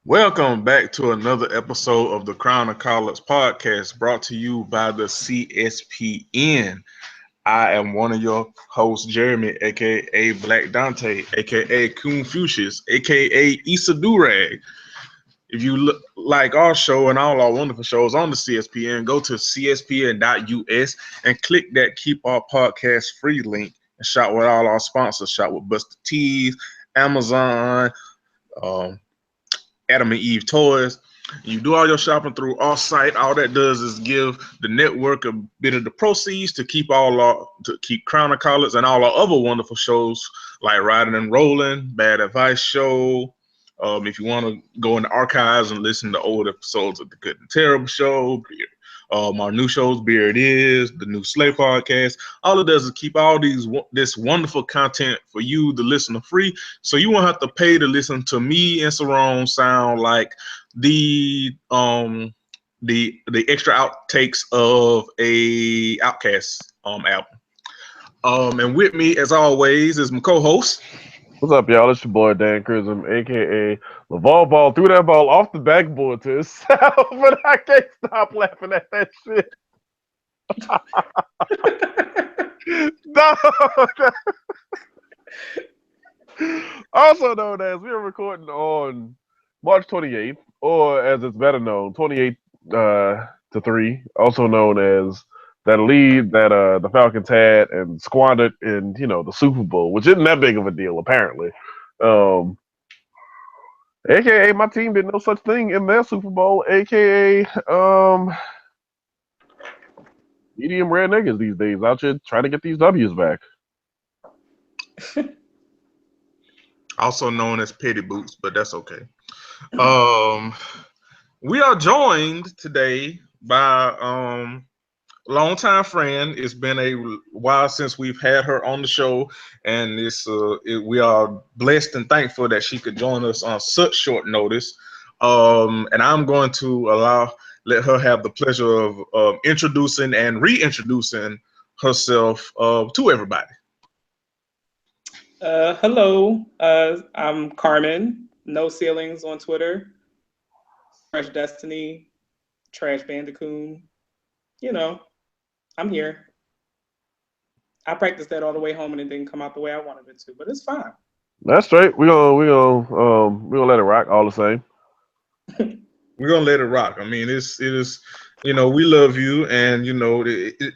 Welcome back to another episode of the Crown of College podcast brought to you by the CSPN. I am one of your hosts, Jeremy, aka Black Dante, aka Confucius, aka Issa Durag. If you like our show and all our wonderful shows on the CSPN, go to cspn.us and click that Keep Our Podcast Free link and shop with all our sponsors. Shop with Buster Tees, Amazon, um, Adam and Eve Toys. You do all your shopping through our site. All that does is give the network a bit of the proceeds to keep Crown of College and all our other wonderful shows like Riding and Rolling, Bad Advice Show. If you want to go in the archives and listen to old episodes of the Good and Terrible Show, our new shows, Beer It Is, the new Slay podcast. All it does is keep all this wonderful content for you, the listener, free. So you won't have to pay to listen to me and Sarone sound like the the extra outtakes of a Outcast album. And with me, as always, is my co-host. What's up, y'all? It's your boy Dan Chrism, aka LeVar Ball. Threw that ball off the backboard to himself, but I can't stop laughing at that shit. No. Also known as we are recording on March 28th, or as it's better known, 28 to 3, also known as that lead that the Falcons had and squandered in the Super Bowl, which isn't that big of a deal apparently. Um, AKA my team did no such thing in their Super Bowl. AKA medium rare niggas these days out here trying to get these W's back. Also known as Petty Boots, but that's okay. We are joined today by longtime friend. It's been a while since we've had her on the show, and we are blessed and thankful that she could join us on such short notice. And I'm going to let her have the pleasure of introducing and reintroducing herself to everybody. Hello, I'm Carmen. No ceilings on Twitter. Fresh Destiny, Trash Bandicoot. I'm here. I practiced that all the way home and it didn't come out the way I wanted it to, but it's fine. That's straight. We gonna let it rock all the same. We're gonna let it rock. I mean, it is. We love you, and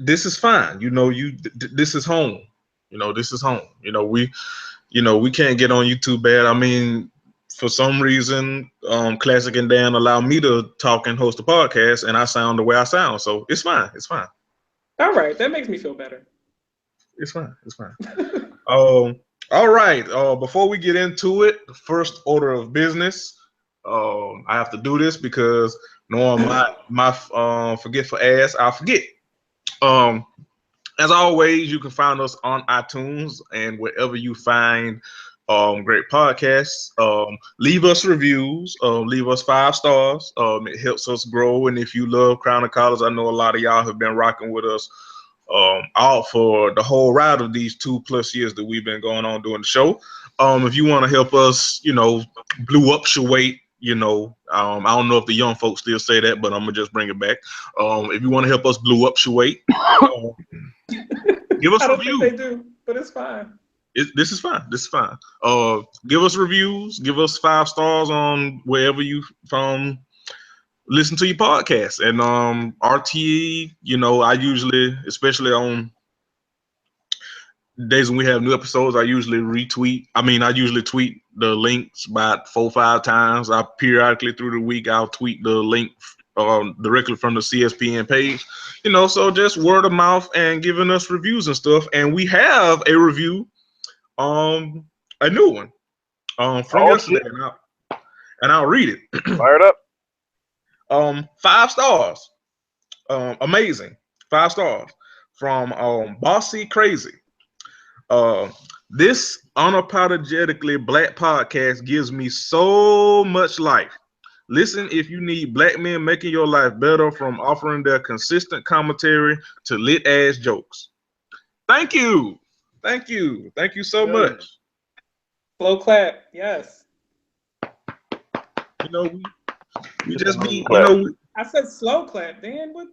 this is fine. This is home. This is home. We can't get on YouTube bad. I mean, for some reason, Classic and Dan allow me to talk and host a podcast, and I sound the way I sound. So it's fine. It's fine. All right, that makes me feel better. It's fine. It's fine. All right. Before we get into it, the first order of business. I have to do this because knowing my forgetful ass, I'll forget. As always, you can find us on iTunes and wherever you find great podcasts. Leave us reviews. Leave us 5 stars. It helps us grow. And if you love Crown of College, I know a lot of y'all have been rocking with us out for the whole ride of these 2+ years that we've been going on doing the show. If you want to help us, blue up your weight. I don't know if the young folks still say that, but I'm gonna just bring it back. If you want to help us blue up your weight, give us I don't reviews. think they do, but it's fine. This is fine. This is fine. Give us reviews. Give us 5 stars on wherever you listen to your podcast. And RTE, I usually, especially on days when we have new episodes, I usually retweet. I usually tweet the links about 4 or 5 times. I periodically through the week I'll tweet the link directly from the CSPN page. So just word of mouth and giving us reviews and stuff. And we have a review, a new one, from yesterday, and I'll read it. Fire it up. 5 stars. Amazing. 5 stars from Bossy Crazy. This unapologetically black podcast gives me so much life. Listen if you need black men making your life better, from offering their consistent commentary to lit ass jokes. Thank you. Thank you. Thank you so much. Slow clap. Yes. You know, we just be, Clap. I said slow clap, Dan. What?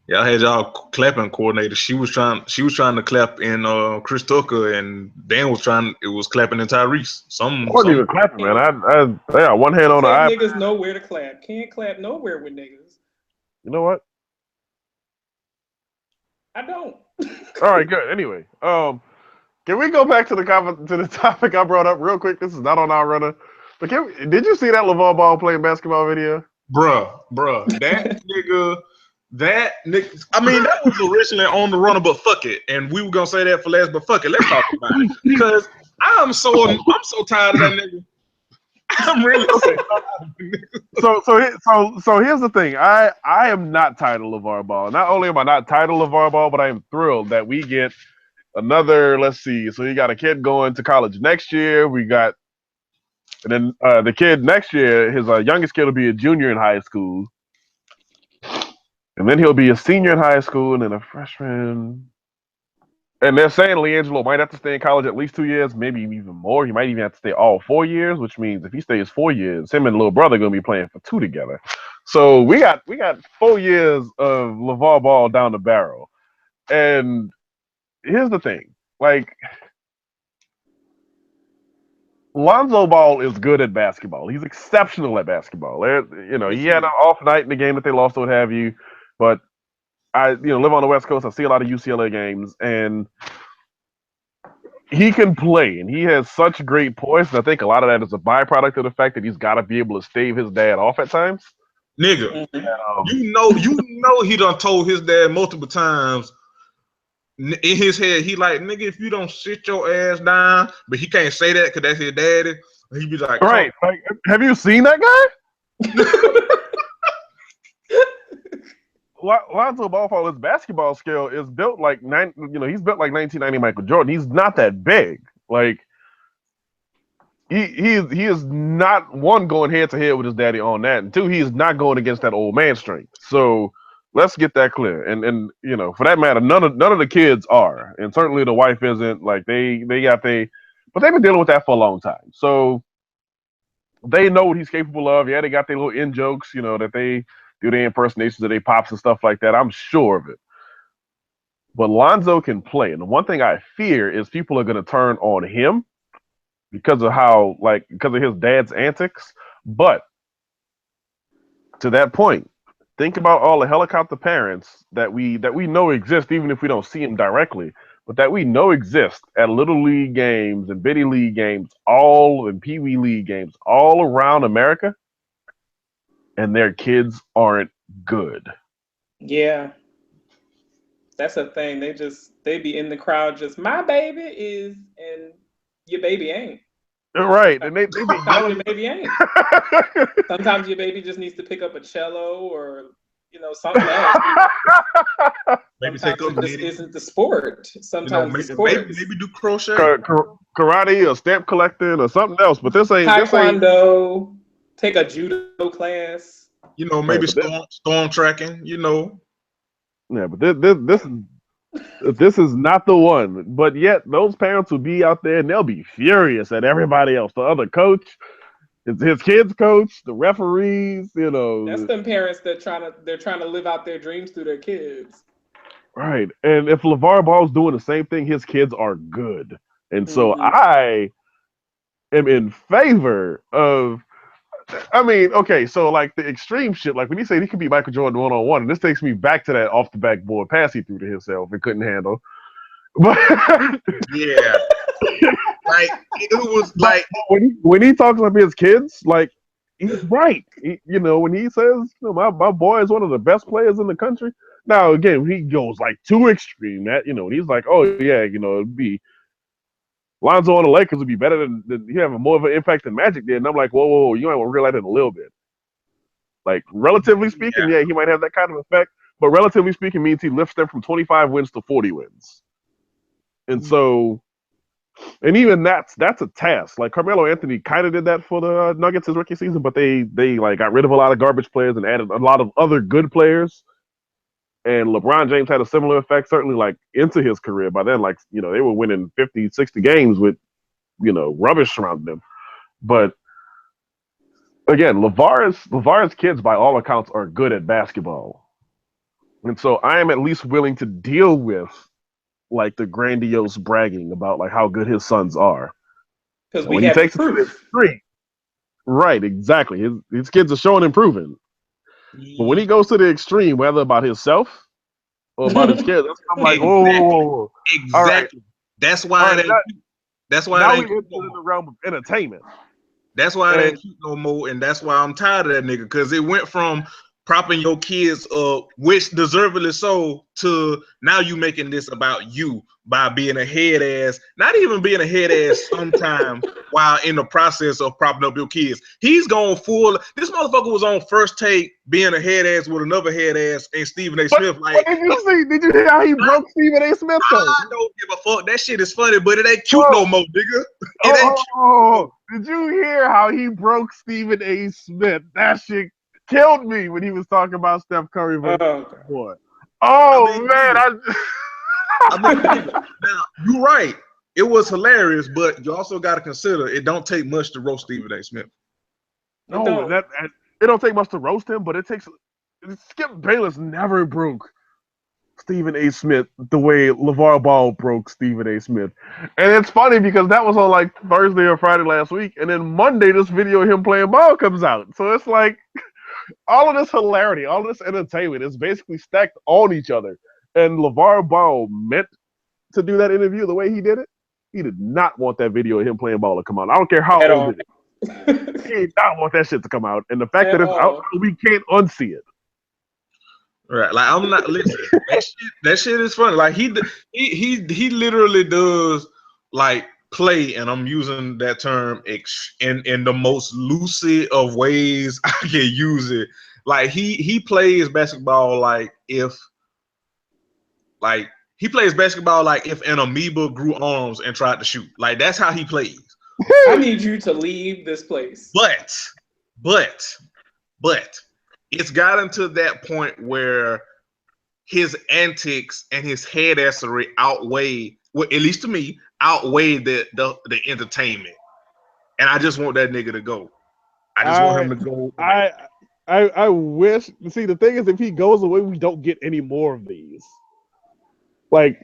y'all had y'all clapping coordinator. She was trying to clap in Chris Tucker, and Dan was clapping in Tyrese. I wasn't even clapping, man. I got one hand on the Said eye. niggas know where to clap. Can't clap nowhere with niggas. You know what? I don't. All right, good. Anyway, can we go back to the topic I brought up real quick? This is not on our runner. But did you see that LeVar Ball playing basketball video? Bruh, that nigga. I mean, that was originally on the runner, but fuck it. And we were gonna say that for last, but fuck it. Let's talk about it because I'm so tired of that nigga. I'm really so So here's the thing. I am not tired of LeVar Ball. Not only am I not tired of LeVar Ball, but I am thrilled that we get another. Let's see. So you got a kid going to college next year. And then the kid next year, his youngest kid will be a junior in high school. And then he'll be a senior in high school and then a freshman. And they're saying LiAngelo might have to stay in college at least 2 years, maybe even more. He might even have to stay all 4 years, which means if he stays 4 years, him and little brother are going to be playing for 2 together. So we got 4 years of LeVar Ball down the barrel. And here's the thing. Like, Lonzo Ball is good at basketball. He's exceptional at basketball. He had an off night in the game that they lost, what have you. But I, live on the West Coast. I see a lot of UCLA games, and he can play, and he has such great poise. And I think a lot of that is a byproduct of the fact that he's got to be able to stave his dad off at times. Nigga, you know, he done told his dad multiple times. In his head, he like, nigga, if you don't sit your ass down, but he can't say that because that's his daddy. He be like, right? Like, have you seen that guy? Lonzo Ball, for his basketball skill, is built like he's built like 1990 Michael Jordan. He's not that big. Like he is not, one, going head to head with his daddy on that, and two, he is not going against that old man strength. So let's get that clear. And for that matter, none of the kids are, and certainly the wife isn't. Like but they've been dealing with that for a long time. So they know what he's capable of. Yeah, they got their little in jokes, that they do their impersonations of their pops and stuff like that. I'm sure of it. But Lonzo can play. And the one thing I fear is people are going to turn on him because of his dad's antics. But to that point, think about all the helicopter parents that we know exist, even if we don't see them directly, but that we know exist at Little League games and Bitty League games, all in Pee Wee League games, all around America. And their kids aren't good. Yeah. That's a thing. They be in the crowd just, my baby is, and your baby ain't. Right. And they be sometimes your baby ain't. Sometimes your baby just needs to pick up a cello or, something else. Maybe sometimes take up it just isn't the sport. Sometimes maybe do crochet. Karate or stamp collecting or something else. But this ain't Taekwondo. Take a judo class. Maybe storm tracking. Yeah, but this is not the one. But yet those parents will be out there and they'll be furious at everybody else. The other coach, his kids' coach, the referees. That's them parents that they're trying to live out their dreams through their kids. Right, and if LeVar Ball's doing the same thing, his kids are good, and so I am in favor of. I mean, okay, so like the extreme shit, like when you say he could beat Michael Jordan 1-on-1, and this takes me back to that off the backboard pass he threw to himself and couldn't handle. But yeah, like it was like when he talks about his kids, like he's right. When he says, my boy is one of the best players in the country. Now again, he goes like too extreme. That he's like, oh yeah, it'd be. Lonzo on the Lakers would be better than he have more of an impact than Magic did. And I'm like, whoa, you might want to realize it a little bit. Like, relatively speaking, yeah, he might have that kind of effect. But relatively speaking means he lifts them from 25 wins to 40 wins. And so, and even that's a task. Like, Carmelo Anthony kind of did that for the Nuggets his rookie season, but they like got rid of a lot of garbage players and added a lot of other good players. And LeBron James had a similar effect, certainly like into his career. By then, they were winning 50, 60 games with, rubbish surrounding them. But again, LeVar's kids, by all accounts, are good at basketball, and so I am at least willing to deal with like the grandiose bragging about like how good his sons are. Because And we when he have takes it to the proof. extreme, right? Exactly. His kids are showing improving, but when he goes to the extreme, whether about himself or about his kids, I'm like, whoa, whoa, Exactly. whoa, whoa. All right, Exactly. That's all why right. it ain't cute. That's why Now it we ain't cute enter no in the more. realm of entertainment. That's why it And ain't cute no more, and that's why I'm tired of that nigga. Cause it went from propping your kids up, which deservedly so, to now you making this about you by being a head ass, not even being a head ass sometimes while in the process of propping up your kids. He's gone full. This motherfucker was on First Take being a head ass with another head ass and Stephen A. Smith. what Like, did you see? Did you hear how he broke Stephen A. Smith though? I don't give a fuck. That shit is funny, but it ain't cute Oh, no more, nigga. It ain't cute. oh, did you hear how he broke Stephen A. Smith? That shit killed me when he was talking about Steph Curry versus Oh, boy. Oh man, I mean, now you're right. It was hilarious, but you also got to consider it don't take much to roast Stephen A. Smith. no, it don't take much to roast him, but it takes. Skip Bayless never broke Stephen A. Smith the way LeVar Ball broke Stephen A. Smith. And it's funny because that was on like Thursday or Friday last week. And then Monday, this video of him playing ball comes out. So it's like all of this hilarity, all of this entertainment is basically stacked on each other. And LeVar Ball meant to do that interview the way he did it. He did not want that video of him playing ball to come out. I don't care how at old all. it is. He did not want that shit to come out. And the fact At that it's out, all. we can't unsee it. Right? Like I'm not listen. That shit is funny. Like he literally does like play, and I'm using that term in the most lucid of ways I can use it. Like he plays basketball like he plays basketball like if an amoeba grew arms and tried to shoot. Like that's how he plays. I need you to leave this place. But it's gotten to that point where his antics and his headassery outweigh, well, at least to me, outweigh the entertainment. And I just want that nigga to go. I just want him to go away. I wish. See, the thing is, if he goes away, we don't get any more of these. Like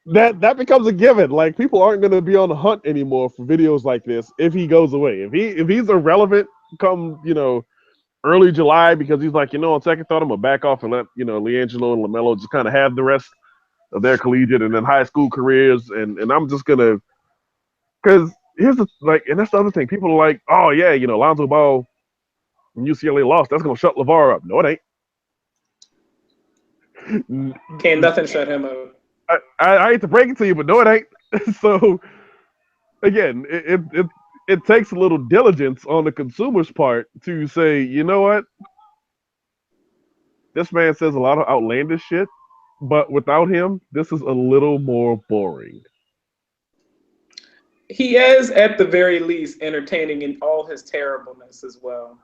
that becomes a given. Like people aren't going to be on the hunt anymore for videos like this if he goes away. If he's irrelevant come early July because he's like on second thought I'm gonna back off and let LiAngelo and LaMelo just kind of have the rest of their collegiate and then high school careers and I'm just gonna because here's the and that's the other thing. People are like, oh yeah, Lonzo Ball and UCLA lost. That's gonna shut LeVar up. No, it ain't. Can't nothing shut him up. I hate to break it to you, but no, it ain't. So again, it takes a little diligence on the consumer's part to say, you know what, this man says a lot of outlandish shit, but without him, this is a little more boring. He is, at the very least, entertaining in all his terribleness as well.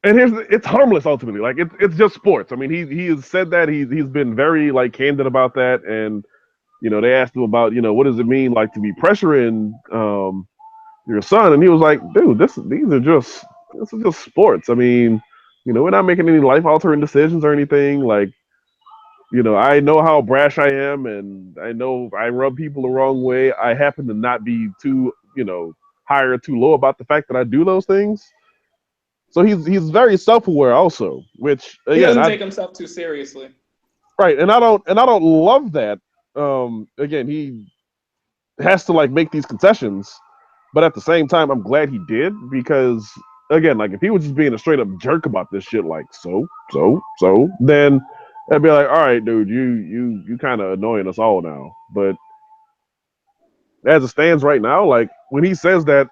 And it's harmless ultimately. Like it's just sports. I mean, he has said that he's been very like candid about that, and they asked him about what does it mean like to be pressuring your son, and he was like, dude, this is just sports. I mean, we're not making any life altering decisions or anything. Like, I know how brash I am, and I know I rub people the wrong way. I happen to not be too high or too low about the fact that I do those things. So he's very self-aware also, which He again doesn't take himself too seriously. right, and I don't love that. Again, he has to like make these concessions, but at the same time, I'm glad he did because again, like if he was just being a straight up jerk about this shit, like so, then I'd be like, all right, dude, you kind of annoying us all now. But as it stands right now, like when he says that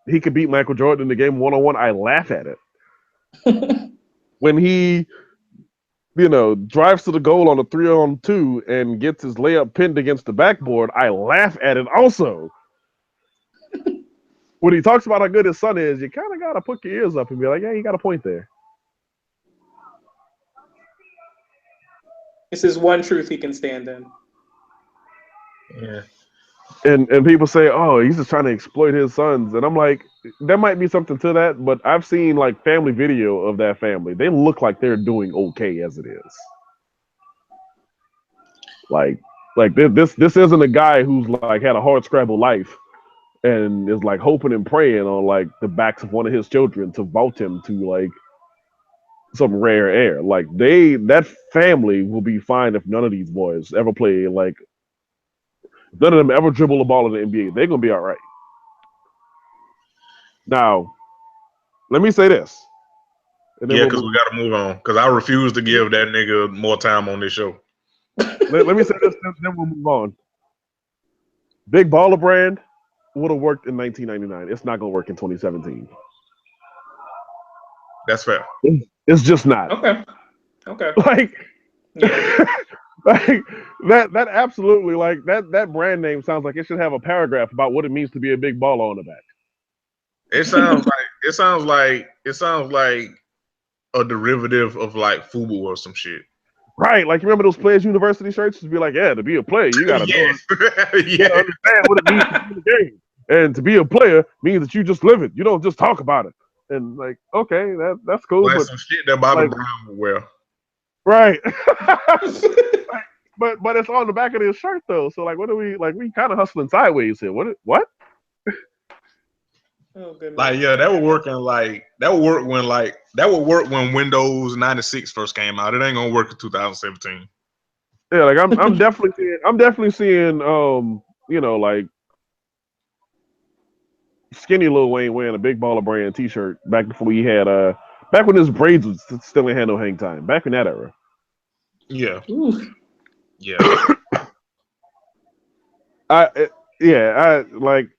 he could beat Michael Jordan in the game 1-on-1, I laugh at it. When he, drives to the goal on a 3-on-2 and gets his layup pinned against the backboard, I laugh at it also. When he talks about how good his son is, you kind of got to put your ears up and be like, yeah, you got a point there. This is one truth he can stand in. Yeah. And people say, oh, he's just trying to exploit his sons, and I'm like, there might be something to that, but I've seen like family video of that family. They look like they're doing okay as it is. Like this isn't a guy who's like had a hard scrabble life and is like hoping and praying on like the backs of one of his children to vault him to like some rare air. Like that family will be fine if none of these boys ever play like none of them ever dribble a ball in the NBA. They're gonna be all right. Now, let me say this. And then Yeah, because we got to move on. Because I refuse to give that nigga more time on this show. let me say this, then we'll move on. Big Baller Brand would have worked in 1999. It's not gonna work in 2017. That's fair. It's just not. Okay. Like, Yeah. like that absolutely like that brand name sounds like it should have a paragraph about what it means to be a big baller on the back. It sounds like a derivative of like FUBU or some shit. Right, like you remember those Players University shirts? To be like, yeah, to be a player, you gotta know it. You gotta understand what it means to be in the game. And to be a player means that you just live it. You don't just talk about it. And like, okay, that's cool. Like but some shit that Bobby like, Brown would wear. Right. but it's on the back of his shirt though. So like, what are we like? We kind of hustling sideways here. What? Oh, goodness. Like, yeah, that would work when Windows 96 first came out. It ain't gonna work in 2017. Yeah, like I'm definitely seeing you know, like skinny Lil Wayne wearing a Big Baller Brand t-shirt back before he had back when his braids was still ain't had no hang time. Back in that era. Yeah. Ooh. Yeah. I like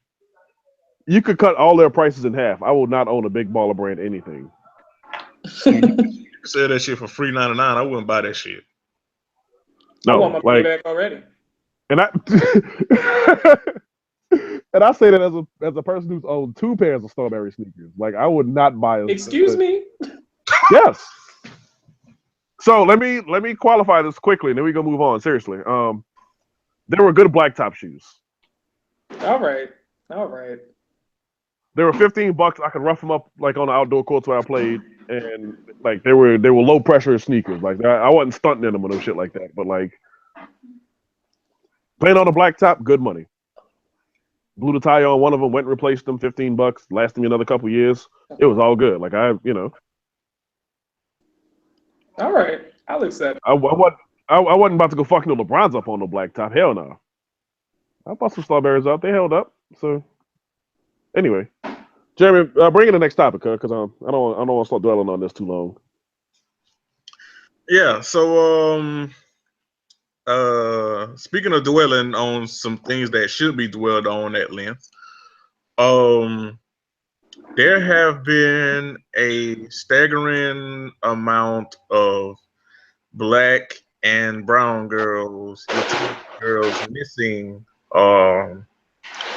you could cut all their prices in half. I will not own a Big Baller Brand anything. You said that shit for free 99. I wouldn't buy that shit. No, I want my money back already. And I and I say that as a person who's owned 2 pairs of Strawberry sneakers. Like I would not buy. Excuse me. Yes. So let me qualify this quickly, and then we gonna move on. Seriously, there were good black top shoes. All right. They were $15. I could rough them up like on the outdoor courts where I played, and like they were low pressure sneakers. Like I wasn't stunting in them or no shit like that. But like playing on a black top, good money. Blew the tire on one of them, went and replaced them. $15, lasted me another couple years. It was all good. Like all right, I'll accept. I wasn't about to go fucking no LeBrons up on no black top. Hell no. I bought some Strawberries out. They held up. So anyway, Jeremy, bring in the next topic, because I don't want to start dwelling on this too long. Yeah. So speaking of dwelling on some things that should be dwelled on at length, there have been a staggering amount of black and brown girls missing all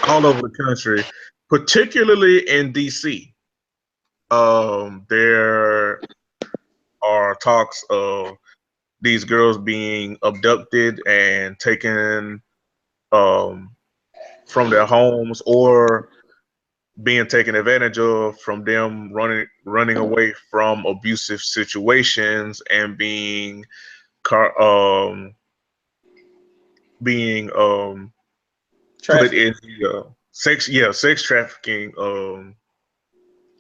over the country, particularly in DC. There are talks of these girls being abducted and taken from their homes, or being taken advantage of from them running away from abusive situations and being put in sex trafficking,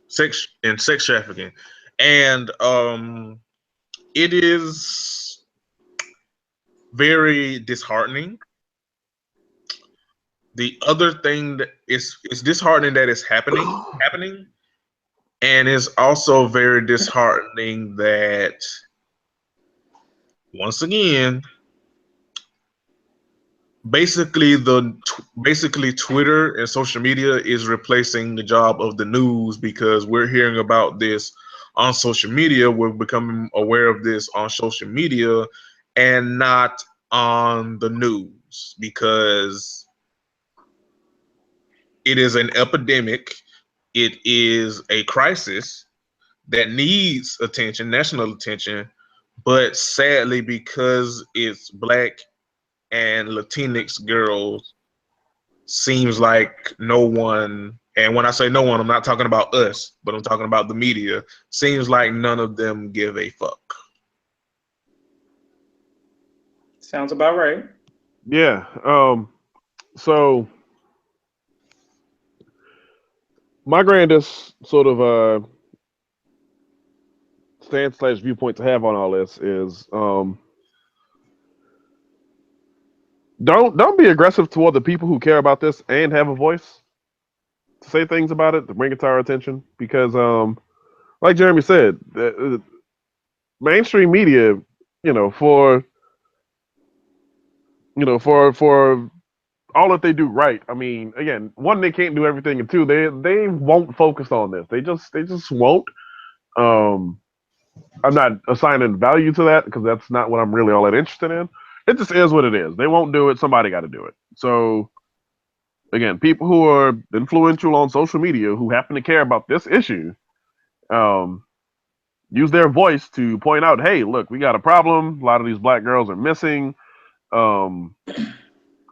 sex trafficking, and it is very disheartening. The other thing that it's disheartening that it's happening, and it's also very disheartening that once again, basically Twitter and social media is replacing the job of the news, because we're hearing about this on social media. We're becoming aware of this on social media and not on the news, because it is an epidemic. It is a crisis that needs attention, national attention, but sadly, because it's Black and Latinx girls, seems like no one, and when I say no one, I'm not talking about us, but I'm talking about the media, seems like none of them give a fuck. Sounds about right. Yeah. So my grandest sort of stance / viewpoint to have on all this is don't be aggressive toward the people who care about this and have a voice to say things about it, to bring it to our attention, because like Jeremy said, the mainstream media, for for all that they do right. I mean, again, one, they can't do everything, and two, they won't focus on this. They just won't. Um, I'm not assigning value to that because that's not what I'm really all that interested in. It just is what it is. They won't do it. Somebody got to do it. So again, people who are influential on social media who happen to care about this issue, um, use their voice to point out, hey, look, we got a problem. A lot of these black girls are missing. Um,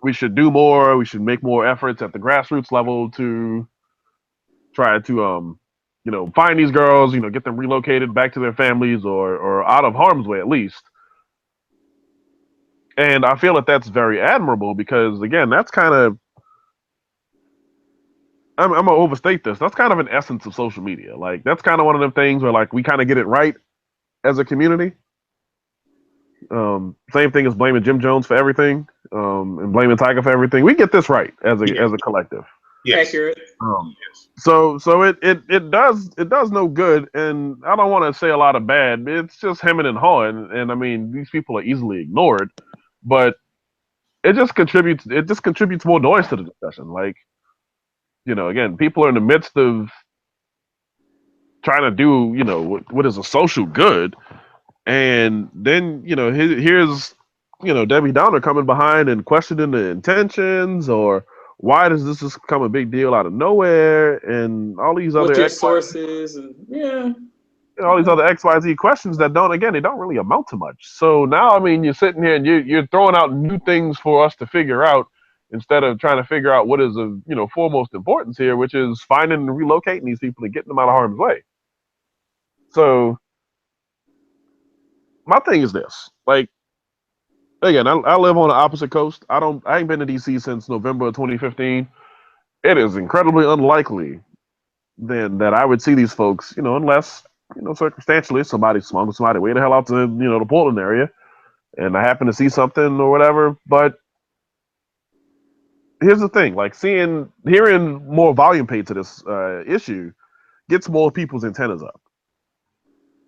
we should do more. We should make more efforts at the grassroots level to try to find these girls, get them relocated back to their families or out of harm's way at least. And I feel that that's very admirable because again, that's kind of I'm gonna overstate this. That's kind of an essence of social media. Like that's kind of one of them things where like we kind of get it right as a community. Same thing as blaming Jim Jones for everything, and blaming Tiger for everything. We get this right as a collective. Yes. Accurate. So it does no good, and I don't want to say a lot of bad. It's just hemming and hawing, and I mean these people are easily ignored, but it just contributes more noise to the discussion. Like, again, people are in the midst of trying to do what is a social good, and then here's Debbie Downer coming behind and questioning the intentions, or why does this just become a big deal out of nowhere, and all these other What's your sources and all these other XYZ questions that they don't really amount to much. So now, I mean, you're sitting here and you're throwing out new things for us to figure out instead of trying to figure out what is of foremost importance here, which is finding and relocating these people and getting them out of harm's way. So my thing is this, like, again, I live on the opposite coast. I ain't been to DC since November of 2015. It is incredibly unlikely then that I would see these folks, unless, circumstantially somebody smuggled somebody way the hell out to, the Portland area and I happen to see something or whatever. But here's the thing, like hearing more volume paid to this issue gets more people's antennas up.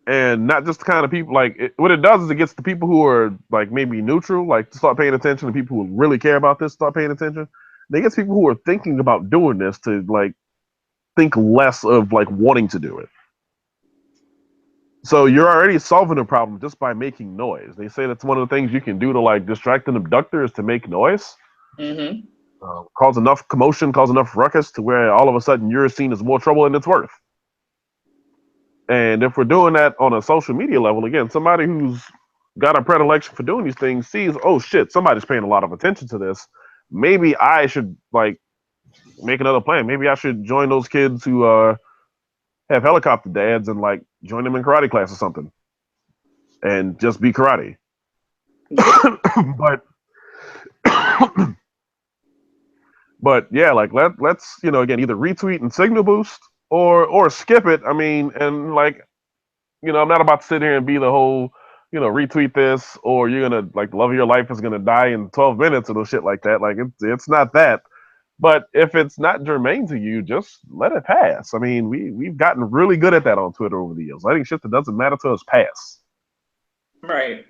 And not just the kind of people, like, what it does is it gets the people who are, like, maybe neutral, like, to start paying attention, to people who really care about this start paying attention. Then it gets people who are thinking about doing this to, like, think less of, like, wanting to do it. So you're already solving a problem just by making noise. They say that's one of the things you can do to, like, distract an abductor is to make noise. Mm-hmm. Cause enough commotion, cause enough ruckus to where all of a sudden you're seen as more trouble than it's worth. And if we're doing that on a social media level, again, somebody who's got a predilection for doing these things sees, oh shit, somebody's paying a lot of attention to this. Maybe I should, like, make another plan. Maybe I should join those kids who have helicopter dads and, like, join them in karate class or something, and just be karate. But yeah, like let's again, either retweet and signal boost or skip it. I mean, and like, I'm not about to sit here and be the whole, retweet this or you're gonna, like, the love of your life is gonna die in 12 minutes or no shit like that. Like it's not that. But if it's not germane to you, just let it pass. I mean, we've gotten really good at that on Twitter over the years. Letting shit that doesn't matter to us pass. Right.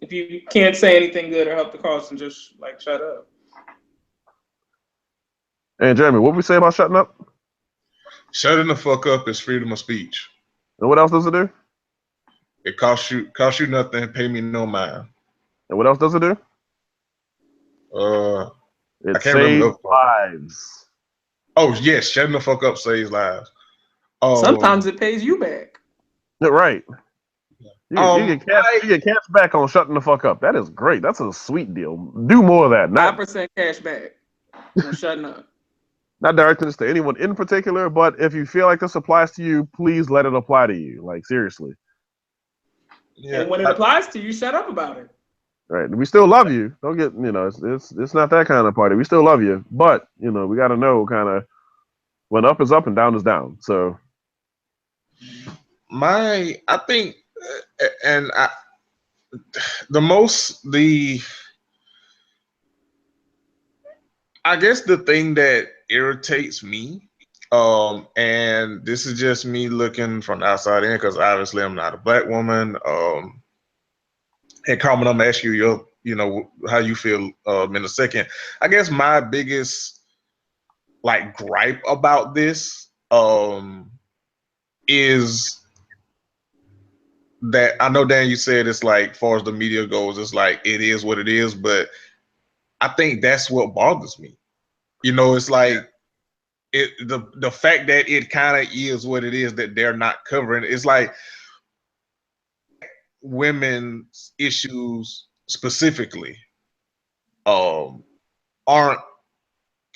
If you can't say anything good or help the cause, then just, like, shut up. And Jeremy, what we say about shutting up? Shutting the fuck up is freedom of speech. And what else does it do? It costs you nothing, pay me no mind. And what else does it do? It saves lives. Oh yes, shutting the fuck up saves lives. Sometimes it pays you back. Right. You get cash back on shutting the fuck up. That is great. That's a sweet deal. Do more of that. 5% cash back. I'm shutting up. Not directing this to anyone in particular, but if you feel like this applies to you, please let it apply to you. Like, seriously. Yeah. And when it applies to you, shut up about it. Right. We still love you. Don't get, it's not that kind of party. We still love you, but we got to know kind of when up is up and down is down. So I think, and I guess the thing that irritates me, and this is just me looking from the outside in, because obviously I'm not a black woman. And Carmen, I'm gonna ask you how you feel in a second. I guess my biggest gripe about this is that I know, Dan, you said it's as far as the media goes, it's it is what it is, but I think that's what bothers me. It's the fact that it kind of is what it is that they're not covering. It's women's issues specifically aren't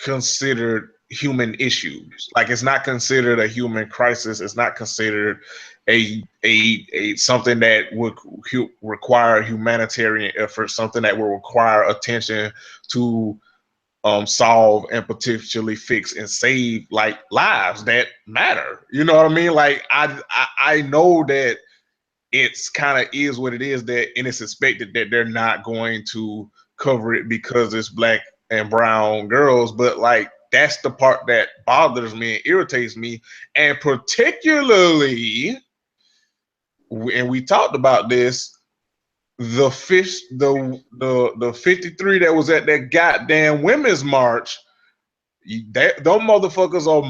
considered human issues. It's not considered a human crisis. It's not considered a something that would require humanitarian effort, something that will require attention to solve and potentially fix and save lives that matter. You know what I mean? I know that it's kind of is what it is, and it's expected that they're not going to cover it because it's black and brown girls, but that's the part that bothers me and irritates me, and particularly, and we talked about this, the 53 that was at that goddamn women's march. Those motherfuckers are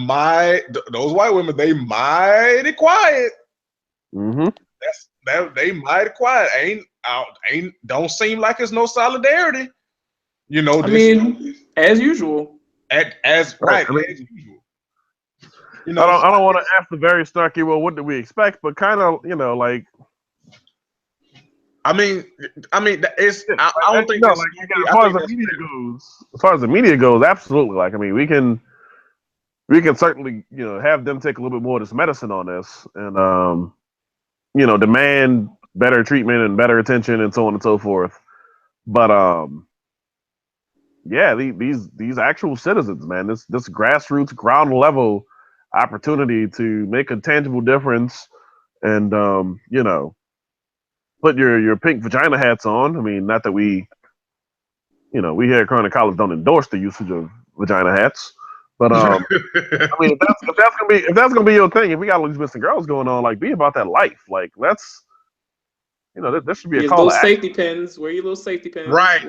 those white women. They mighty quiet. mm-hmm. They mighty quiet. Don't seem like it's no solidarity. As usual. As usual. I don't want to ask the very snarky, well, what did we expect? But kind of, it's. I don't think as far as the media goes, absolutely. We can certainly, have them take a little bit more of this medicine on this, and demand better treatment and better attention and so on and so forth. But yeah, these actual citizens, man, this grassroots, ground level opportunity to make a tangible difference, and put your pink vagina hats on. Not that we here at Corona College don't endorse the usage of vagina hats, but if that's gonna be your thing, if we got all these missing girls going on, be about that life. Let's there should be a call. Little safety pins. Wear your little safety pins. Right.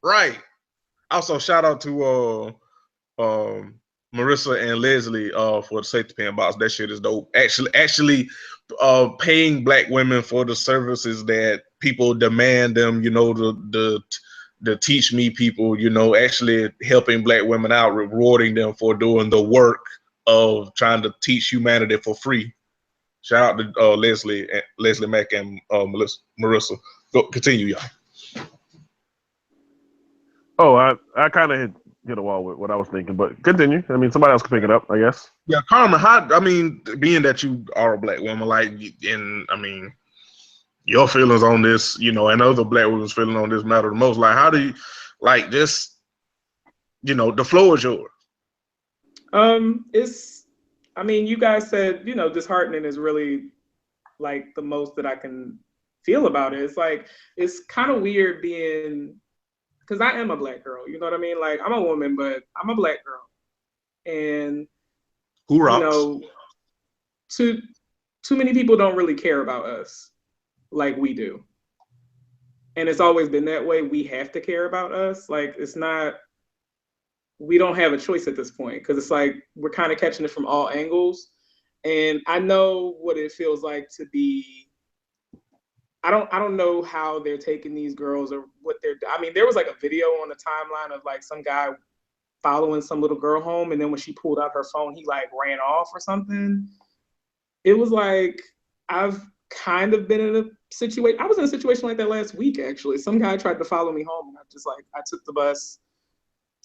Right. Also, shout out to Marissa and Leslie for the safety pin box. That shit is dope. Actually, paying black women for the services that people demand them. The teach me people. Actually helping black women out, rewarding them for doing the work of trying to teach humanity for free. Shout out to Leslie Mack and Marissa. Go continue, y'all. Oh, I kind of hit a wall with what I was thinking, but continue. Somebody else can pick it up, I guess. Yeah, Carmen, being that you are a black woman, your feelings on this, and other black women's feelings on this matter the most. How do you, the floor is yours. You guys said, disheartening is really the most that I can feel about it. It's kind of weird being, because I am a black girl, you know what I mean? I'm a woman, but I'm a black girl. And, who rocks? Too many people don't really care about us like we do. And it's always been that way. We have to care about us. It's not, we don't have a choice at this point, because it's we're kind of catching it from all angles. And I know what it feels like to be, I don't know how they're taking these girls or what they're, there was a video on the timeline of some guy following some little girl home, and then when she pulled out her phone, he ran off or something. It was I've kind of been in a situation, I was in a situation like that last week, actually. Some guy tried to follow me home, and I just I took the bus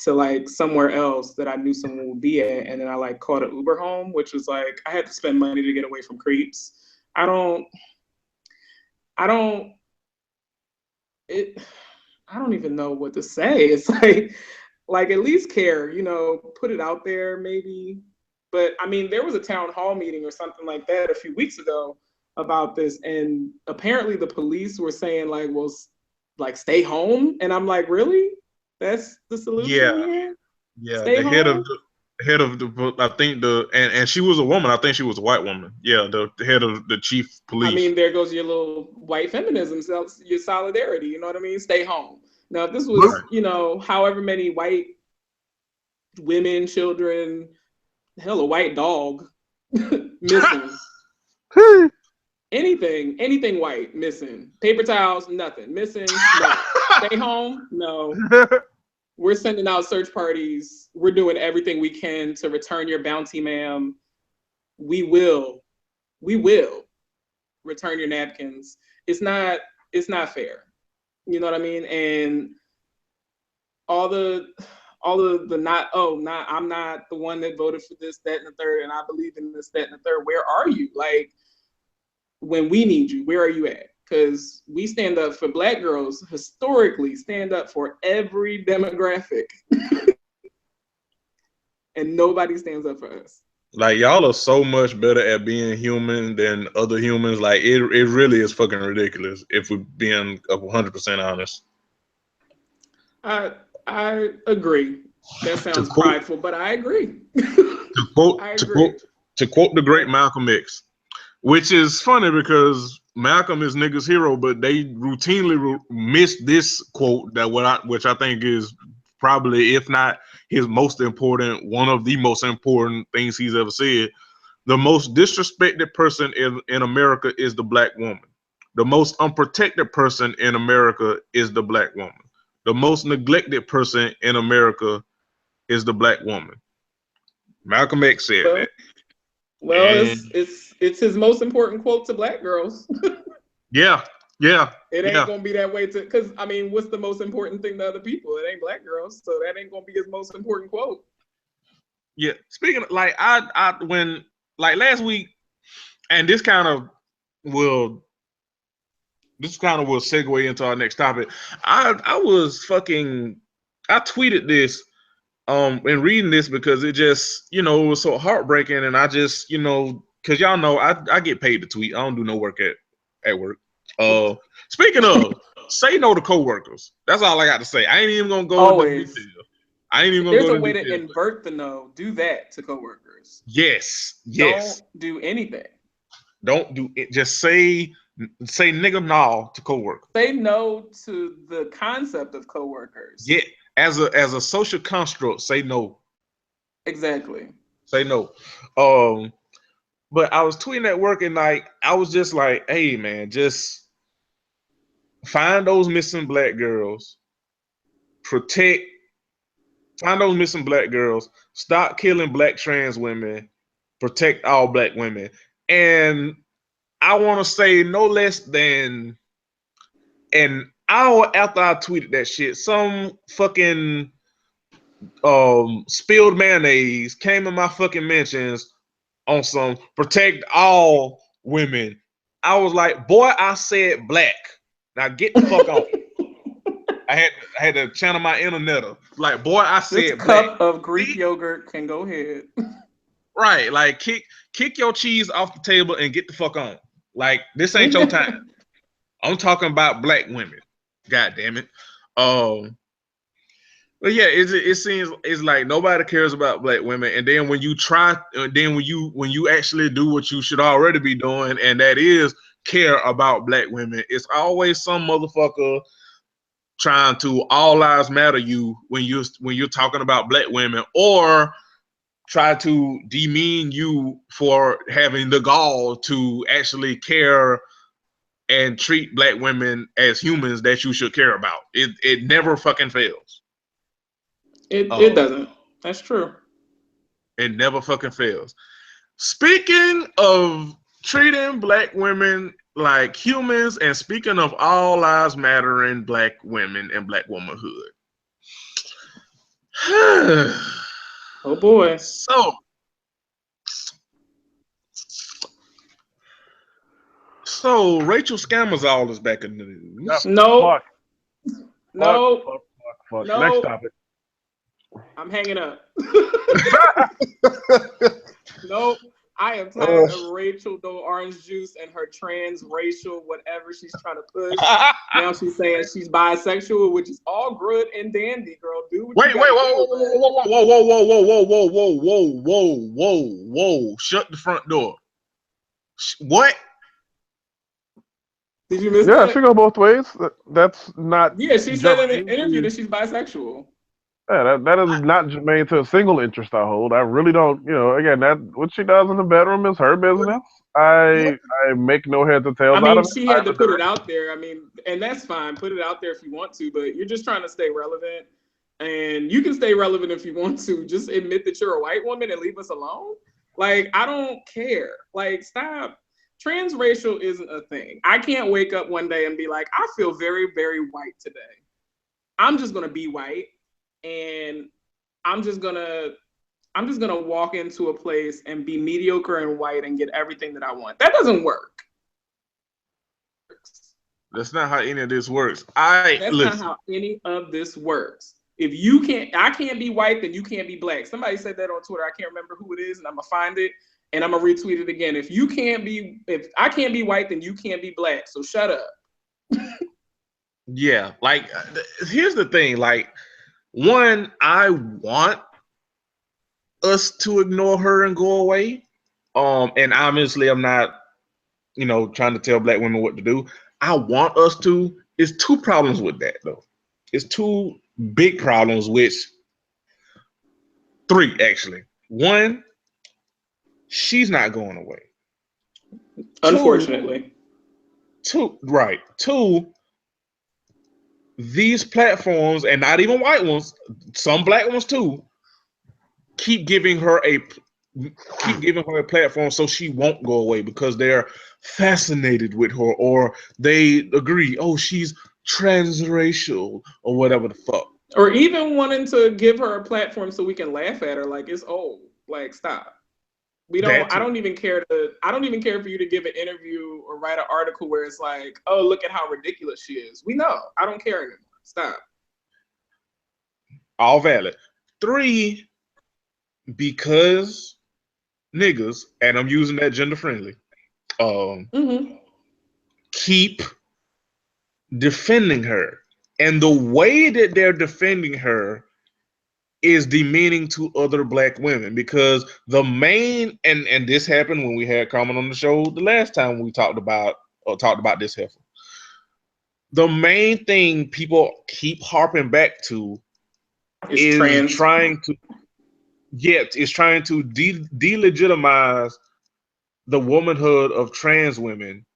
to like somewhere else that I knew someone would be at, and then I like caught an Uber home, which was like I had to spend money to get away from creeps. I don't even know what to say. It's like at least care, put it out there maybe. But I mean, there was a town hall meeting or something like that a few weeks ago about this, and apparently the police were saying like, well, like stay home, and I'm like, really? That's the solution here? Yeah. Stay The home? head of the I think and she was a woman. I think she was a white woman. Yeah, the head of the chief police. I mean, there goes your little white feminism, your solidarity. You know what I mean? Stay home. Now, if this was, however many white women, children, hell, a white dog missing. anything white missing. Paper towels, nothing. Missing, no. Stay home, no. We're sending out search parties. We're doing everything we can to return your bounty, ma'am. We will return your napkins. It's not fair. You know what I mean? And all the I'm not the one that voted for this, that, and the third, and I believe in this, that, and the third. Where are you? Like, when we need you, where are you at? Because we stand up for Black girls, historically stand up for every demographic. And nobody stands up for us. Like, y'all are so much better at being human than other humans. Like, it really is fucking ridiculous if we're being 100% honest. I agree. That sounds prideful, but I agree. To quote the great Malcolm X, which is funny because Malcolm is niggas' hero, but they routinely miss this quote which I think is probably, if not his most important, one of the most important things he's ever said. The most disrespected person in America is the Black woman. The most unprotected person in America is the Black woman. The most neglected person in America is the Black woman. Malcolm X said that. Well, it's his most important quote to Black girls. Yeah. It ain't gonna be that way because I mean, what's the most important thing to other people? It ain't Black girls, so that ain't gonna be his most important quote. Yeah. Speaking of, like, I when like last week, and this kind of will segue into our next topic. I tweeted this and reading this because it just, it was so heartbreaking, and I just, because y'all know I get paid to tweet. I don't do no work at work. Speaking of, say no to coworkers. That's all I got to say. I ain't even gonna go into detail. I ain't even gonna go into detail. There's a way to invert the no. Do that to coworkers. Yes. Don't do anything. Don't do it. Just say nigga no to coworkers. Say no to the concept of coworkers. Yeah, as a social construct, say no. Exactly. Say no. But I was tweeting at work, and like I was just like, hey man, just find those missing Black girls. Find those missing Black girls. Stop killing Black trans women. Protect all Black women. And I want to say no less than an hour after I tweeted that shit, some fucking spilled mayonnaise came in my fucking mentions on some protect all women. I was like, boy, I said Black. Now get the fuck on. I had to channel my internet. Like, boy, I said this Black. Cup of Greek yogurt can go ahead. Right, like kick your cheese off the table and get the fuck on. Like, this ain't your time. I'm talking about Black women. God damn it. But yeah, it seems it's like nobody cares about Black women, and then when you when you actually do what you should already be doing, and that is care about Black women, it's always some motherfucker trying to all lives matter you when you're talking about Black women, or try to demean you for having the gall to actually care and treat Black women as humans that you should care about. It never fucking fails. It doesn't. That's true. It never fucking fails. Speaking of treating Black women like humans, and speaking of all lives mattering Black women and Black womanhood, Oh boy. So Rachel Scammers is back in the news. No. No. No. Next topic. I'm hanging up. Nope. I am tired of Rachel No Orange Juice and her transracial whatever she's trying to push. Now she's saying she's bisexual, which is all good and dandy, girl. Do what you Whoa. Shut the front door. What? Did you miss Yeah, that? she go both ways. That's not. Yeah, she said in an interview that she's bisexual. Yeah, that is not germane to a single interest I hold. I really don't, again, that what she does in the bedroom is her business. I make no heads or tails out of it. She had to put it out there. And that's fine. Put it out there if you want to, but you're just trying to stay relevant. And you can stay relevant if you want to. Just admit that you're a white woman and leave us alone. Like, I don't care. Like, stop. Transracial isn't a thing. I can't wake up one day and be like, I feel very, very white today. I'm just gonna be white. And I'm just gonna walk into a place and be mediocre and white and get everything that I want. That doesn't work. That's not how any of this works. Not how any of this works. If I can't be white, then you can't be black. Somebody said that on Twitter. I can't remember who it is, and I'm gonna find it and I'm gonna retweet it again. If I can't be white, then you can't be black. So shut up. Yeah, like here's the thing, like. One, I want us to ignore her and go away. And obviously I'm not, trying to tell black women what to do. I want us to. It's two problems with that though. It's two big problems, three actually. One, she's not going away. Unfortunately. Two, these platforms, and not even white ones, some black ones too, keep giving her a platform so she won't go away because they're fascinated with her or they agree, oh, she's transracial or whatever the fuck. Or even wanting to give her a platform so we can laugh at her like it's old. Like, stop. I don't even care for you to give an interview or write an article where it's like, oh, look at how ridiculous she is. We know. I don't care anymore. Stop. All valid. Three, because niggas, and I'm using that gender friendly, keep defending her. And the way that they're defending her is demeaning to other black women, because the main and this happened when we had Carmen on the show the last time we talked about this heifer. The main thing people keep harping back to is trying to delegitimize the womanhood of trans women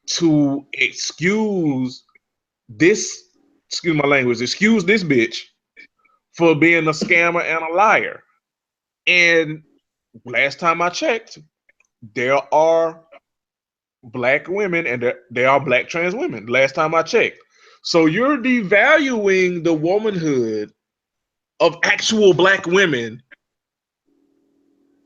to excuse this bitch for being a scammer and a liar. And last time I checked, there are black women and there are black trans women. Last time I checked. So you're devaluing the womanhood of actual black women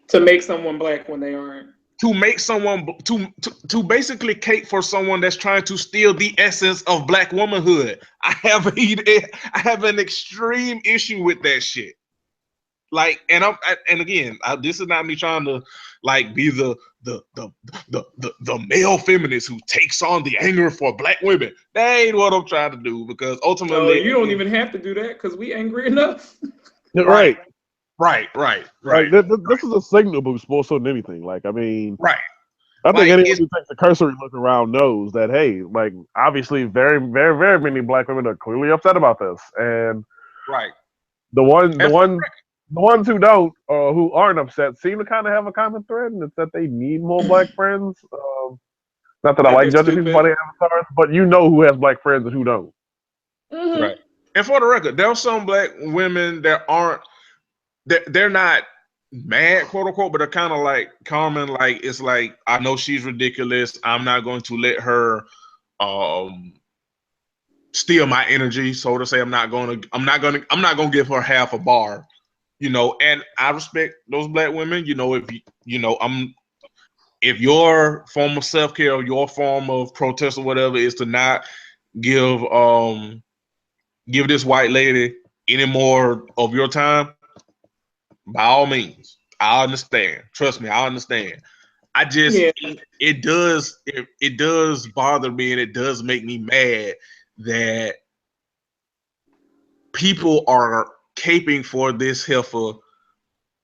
to make someone black when they aren't. To make someone to basically cape for someone that's trying to steal the essence of black womanhood. I have an extreme issue with that shit. Like, this is not me trying to like be the male feminist who takes on the anger for black women. That ain't what I'm trying to do, because ultimately you don't even have to do that because we angry enough. Right. Right. Like, this is a signal boost more so than anything. Like, I mean, right. I think anyone who takes a cursory look around knows that, hey, like, obviously, very, very, very many black women are clearly upset about this, and the ones who don't or who aren't upset seem to kind of have a common thread, and it's that they need more black friends. Not that I like judging people by their avatars, but you know who has black friends and who don't. Mm-hmm. Right. And for the record, there are some black women that aren't. They're not mad, quote unquote, but they're kind of like Carmen. Like, it's like, I know she's ridiculous. I'm not going to let her steal my energy, so to say. I'm not gonna give her half a bar, and I respect those black women. If your form of self-care or your form of protest or whatever is to not give this white lady any more of your time, by all means, I understand. Trust me, I understand. I just it does bother me, and it does make me mad that people are caping for this heifer,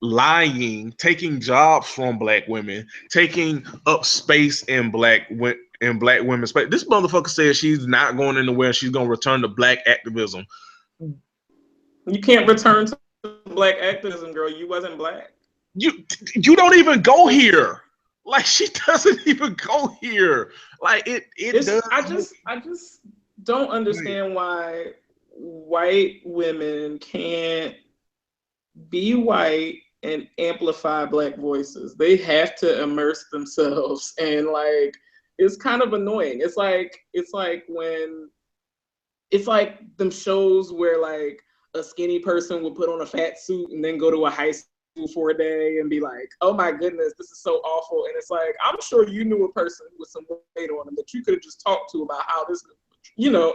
lying, taking jobs from black women, taking up space in black women's space. This motherfucker says she's not going anywhere. She's gonna return to black activism. You can't return to black activism, girl. You wasn't black. You don't even go here. Like, she doesn't even go here. Like, it does. I just don't understand why white women can't be white and amplify black voices. They have to immerse themselves, and like, it's kind of annoying. It's like them shows where like a skinny person will put on a fat suit and then go to a high school for a day and be like, oh my goodness, this is so awful. And it's like, I'm sure you knew a person with some weight on them that you could have just talked to about how this,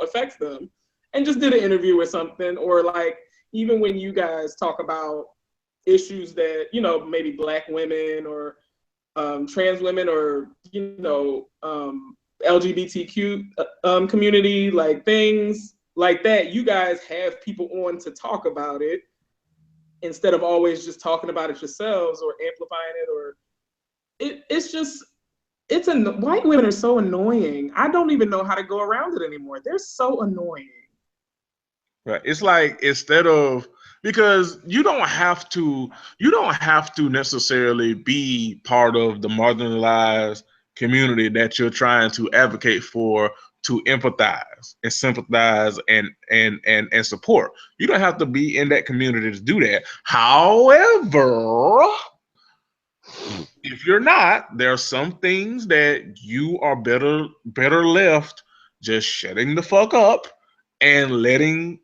affects them, and just did an interview or something. Or like, even when you guys talk about issues that, maybe black women or trans women or, LGBTQ community, like things like that, you guys have people on to talk about it instead of always just talking about it yourselves or amplifying it. Or white women are so annoying. I don't even know how to go around it anymore. They're so annoying. Right. It's like, because you don't have to necessarily be part of the marginalized community that you're trying to advocate for, to empathize and sympathize and support. You don't have to be in that community to do that. However, if you're not, there are some things that you are better left just shutting the fuck up and letting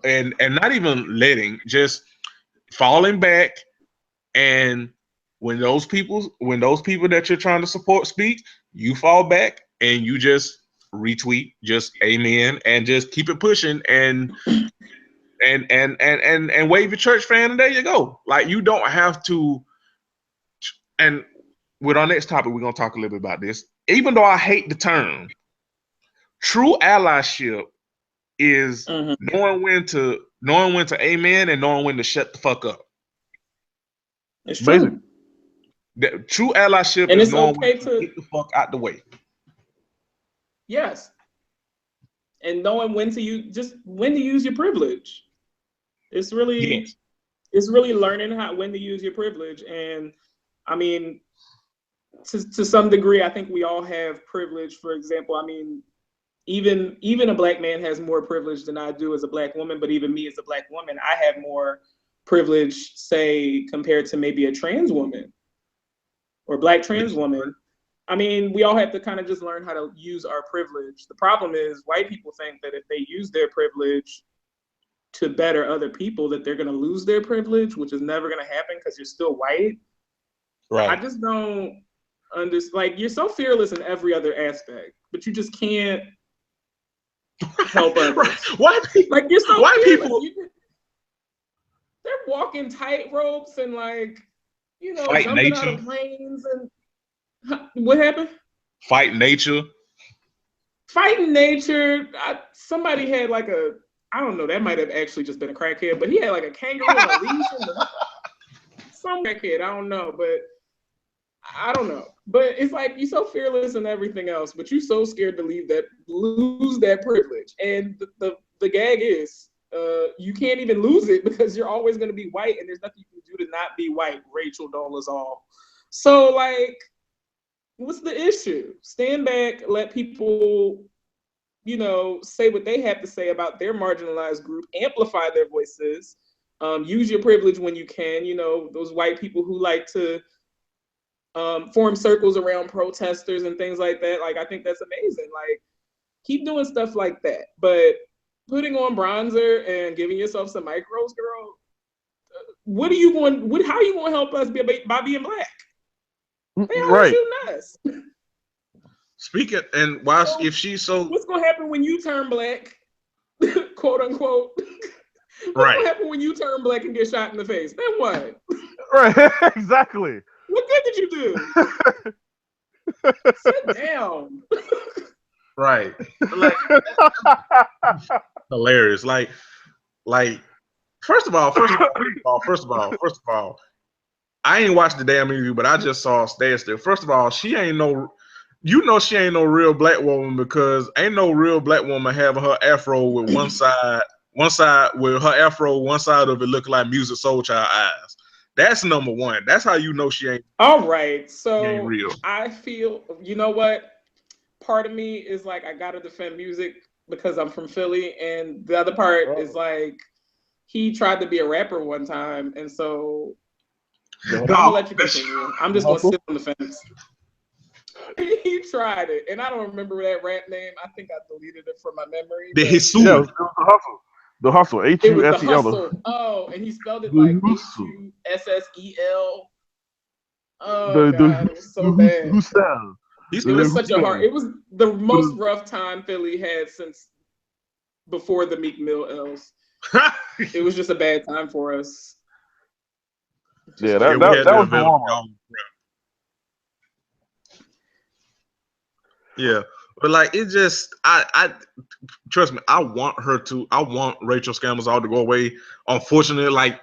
and not even letting, just falling back. And when those people that you're trying to support speak, you fall back and you just retweet, just amen, and just keep it pushing and wave your church fan, and there you go. Like, you don't have to. And with our next topic, we're gonna talk a little bit about this. Even though I hate the term, true allyship is knowing when to amen and knowing when to shut the fuck up. It's true. True allyship and is it's knowing okay when to get the fuck out the way. Yes. And knowing when to use your privilege. It's really learning when to use your privilege. And I mean, to some degree, I think we all have privilege. For example, I mean, even a black man has more privilege than I do as a black woman, but even me as a black woman, I have more privilege, say, compared to maybe a trans woman or black trans woman. I mean, we all have to kind of just learn how to use our privilege. The problem is white people think that if they use their privilege to better other people, that they're going to lose their privilege, which is never going to happen because you're still white. Right. I just don't understand. Like, you're so fearless in every other aspect, but you just can't help others. Right. Why people? Like, you're so why fearless. people? They're walking tight ropes and like, Fight jumping nature. out of planes and what happened? Fight nature. Fighting nature. Somebody had like I don't know, that might have actually just been a crackhead, but he had like a kangaroo on a leash and some crackhead, I don't know, but I don't know. But it's like, you're so fearless and everything else, but you're so scared to lose that privilege. And the gag is, you can't even lose it because you're always going to be white, and there's nothing you can do to not be white. Rachel Dolezal. So like, what's the issue? Stand back, let people, say what they have to say about their marginalized group, amplify their voices, use your privilege when you can. Those white people who like to form circles around protesters and things like that. Like, I think that's amazing. Like, keep doing stuff like that. But putting on bronzer and giving yourself some micros, girl. What are you going? How are you going to help us by being black? They are shooting us. Speaking and why so, if she's so, what's going to happen when you turn black, quote unquote? What's going to happen when you turn black and get shot in the face? Then what? Right, exactly. What good did you do? Sit down. Right. Like, hilarious. Like, first of all, I ain't watched the damn interview, but I just saw Standstill. First of all, she ain't no real black woman because ain't no real black woman having her afro with one side with her afro, one side of it look like Musiq Soulchild eyes. That's number one. That's how you know she ain't. All right. So ain't real. I feel, you know what? Part of me is like, I gotta defend Musiq because I'm from Philly, and the other part is like, he tried to be a rapper one time, and so I'm gonna let you continue. I'm just gonna sit on the fence. He tried it, and I don't remember that rap name. I think I deleted it from my memory. The Hustle. Yeah, it was The Hustle. The Hustle. H-U-S-E-L. Oh, and he spelled it like H-U-S-S-E-L. Oh, God, it was so bad. It was such a hard. It was the most rough time Philly had since before the Meek Mill L's. It was just a bad time for us. Yeah, that was the warm-up. Yeah, but like it just, I trust me. I want Rachel Scamazon to go away. Unfortunately, like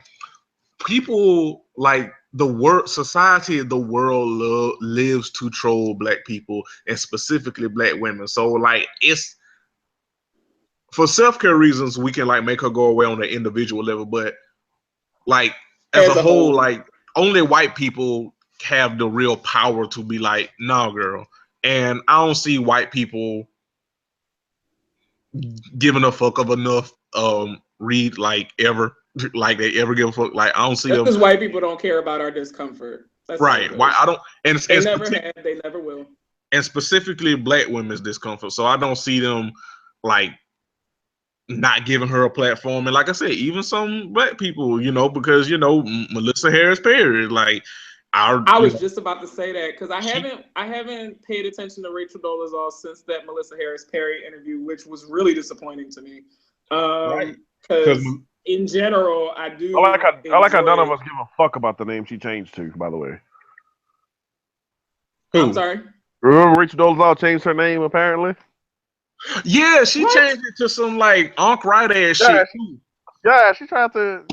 people like the world, society, the world lives to troll black people and specifically black women. So like it's for self-care reasons we can like make her go away on an individual level, but like as a whole, like only white people have the real power to be like, nah, girl. And I don't see white people giving a fuck of enough read like ever, like they ever give a fuck. Like I don't see them. Because white people don't care about our discomfort. That's right. Why I don't, and they never have, they never will. And specifically black women's discomfort. So I don't see them like not giving her a platform. And like I said, even some black people, you know, because you know Melissa Harris Perry, like. I was just about to say that because I haven't paid attention to Rachel Dolezal since that Melissa Harris Perry interview, which was really disappointing to me. Because in general, I like how none of us give a fuck about the name she changed to. By the way, I'm sorry. Remember Rachel Dolezal changed her name apparently? Yeah, she changed it to some like Ankh Right ass shit. Yeah, she tried to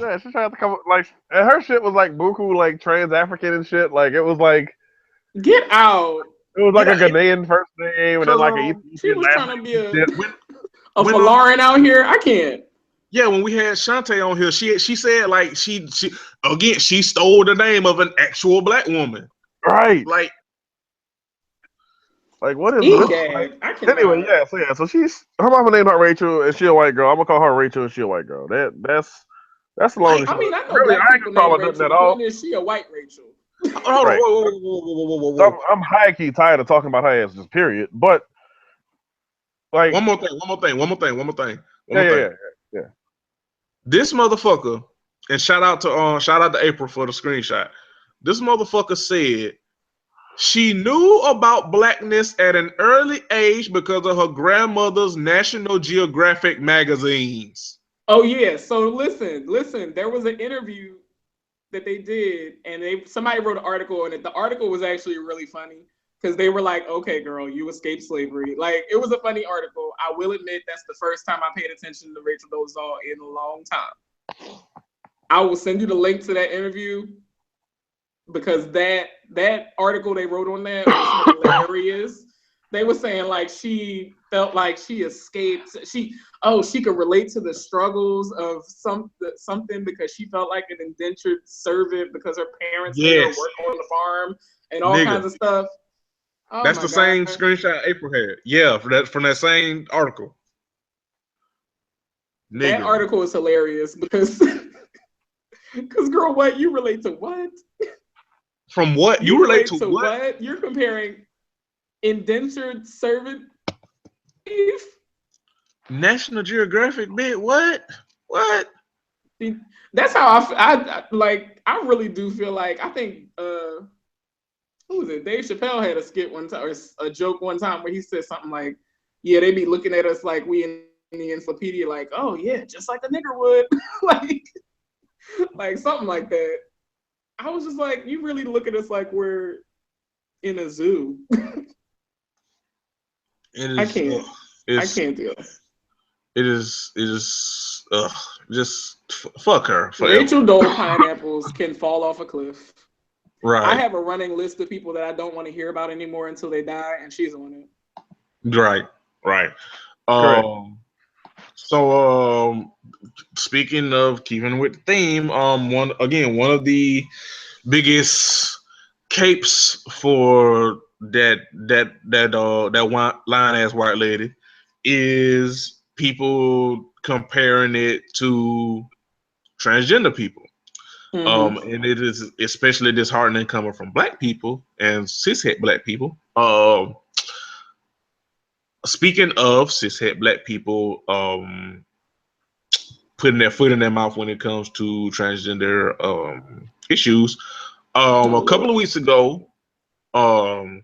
come like, and her shit was like buku, like trans African and shit. Like it was like, get out. It was like a Ghanaian first name and then like a she was trying to be a Falarin out here. I can't. Yeah, when we had Shantae on here, she said like she stole the name of an actual black woman. Right. Like what is this? Anyway, so she's her mama named her Rachel and she a white girl. I'm gonna call her Rachel and she a white girl. That's the longest. I mean, I know really, black people named Rachel. At all. Is she a white Rachel? Right. Whoa. So I'm high key tired of talking about her ass, just period. But like one more thing. Yeah. This motherfucker, and shout out to April for the screenshot. This motherfucker said she knew about blackness at an early age because of her grandmother's National Geographic magazines. Oh yeah. So listen. There was an interview that they did, and somebody wrote an article on it. The article was actually really funny because they were like, "Okay, girl, you escaped slavery." Like it was a funny article. I will admit that's the first time I paid attention to Rachel Dolezal in a long time. I will send you the link to that interview because that article they wrote on that was hilarious. They were saying like she felt like she escaped. She could relate to the struggles of something because she felt like an indentured servant because her parents made her work on the farm and all kinds of stuff. Oh, that's the same screenshot April had. Yeah, from that same article. That article is hilarious because girl, what you relate to what? From what you relate to what? You're comparing indentured servant. National Geographic bit? What? What? That's how I like. I really do feel like I think who was it? Dave Chappelle had a skit one time or a joke one time where he said something like, "Yeah, they be looking at us like we in the encyclopedia, like, oh yeah, just like a nigger would, like something like that." I was just like, you really look at us like we're in a zoo. It is. I can't. I can't do it. It is. It is. Just fuck her forever. Rachel Dole pineapples can fall off a cliff. Right. I have a running list of people that I don't want to hear about anymore until they die, and she's on it. Right. Right. Correct. So speaking of keeping with the theme, one of the biggest capes for that line ass white lady is people comparing it to transgender people. Mm-hmm. And it is especially disheartening coming from black people and cishet black people. Speaking of cishet black people, putting their foot in their mouth when it comes to transgender issues. A couple of weeks ago, Chimamanda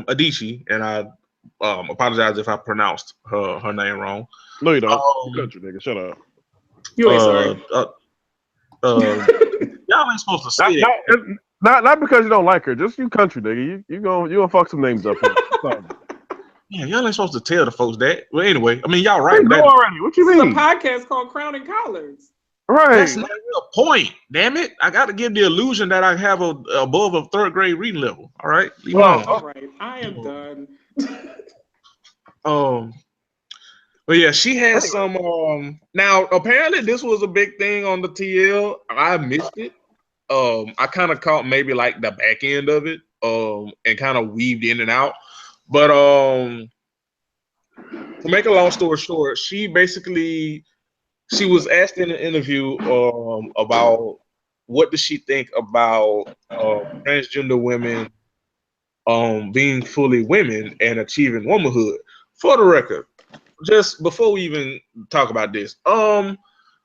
Adichie, and I apologize if I pronounced her name wrong. No, you don't. Country nigga, shut up. You ain't sorry. Y'all ain't supposed to say it. Not because you don't like her, just you country nigga. You gonna fuck some names up. Yeah, y'all ain't supposed to tell the folks that. Well, anyway, I mean, y'all right. Go already. What you mean? It's a podcast called Crowning Collards. Right. That's not the point. Damn it! I got to give the illusion that I have above a third grade reading level. All right. All right. I am done. But yeah, she has some. Now, apparently, this was a big thing on the TL. I missed it. I kind of caught maybe like the back end of it. And kind of weaved in and out. But to make a long story short, she was asked in an interview about what does she think about transgender women being fully women and achieving womanhood. For the record, just before we even talk about this,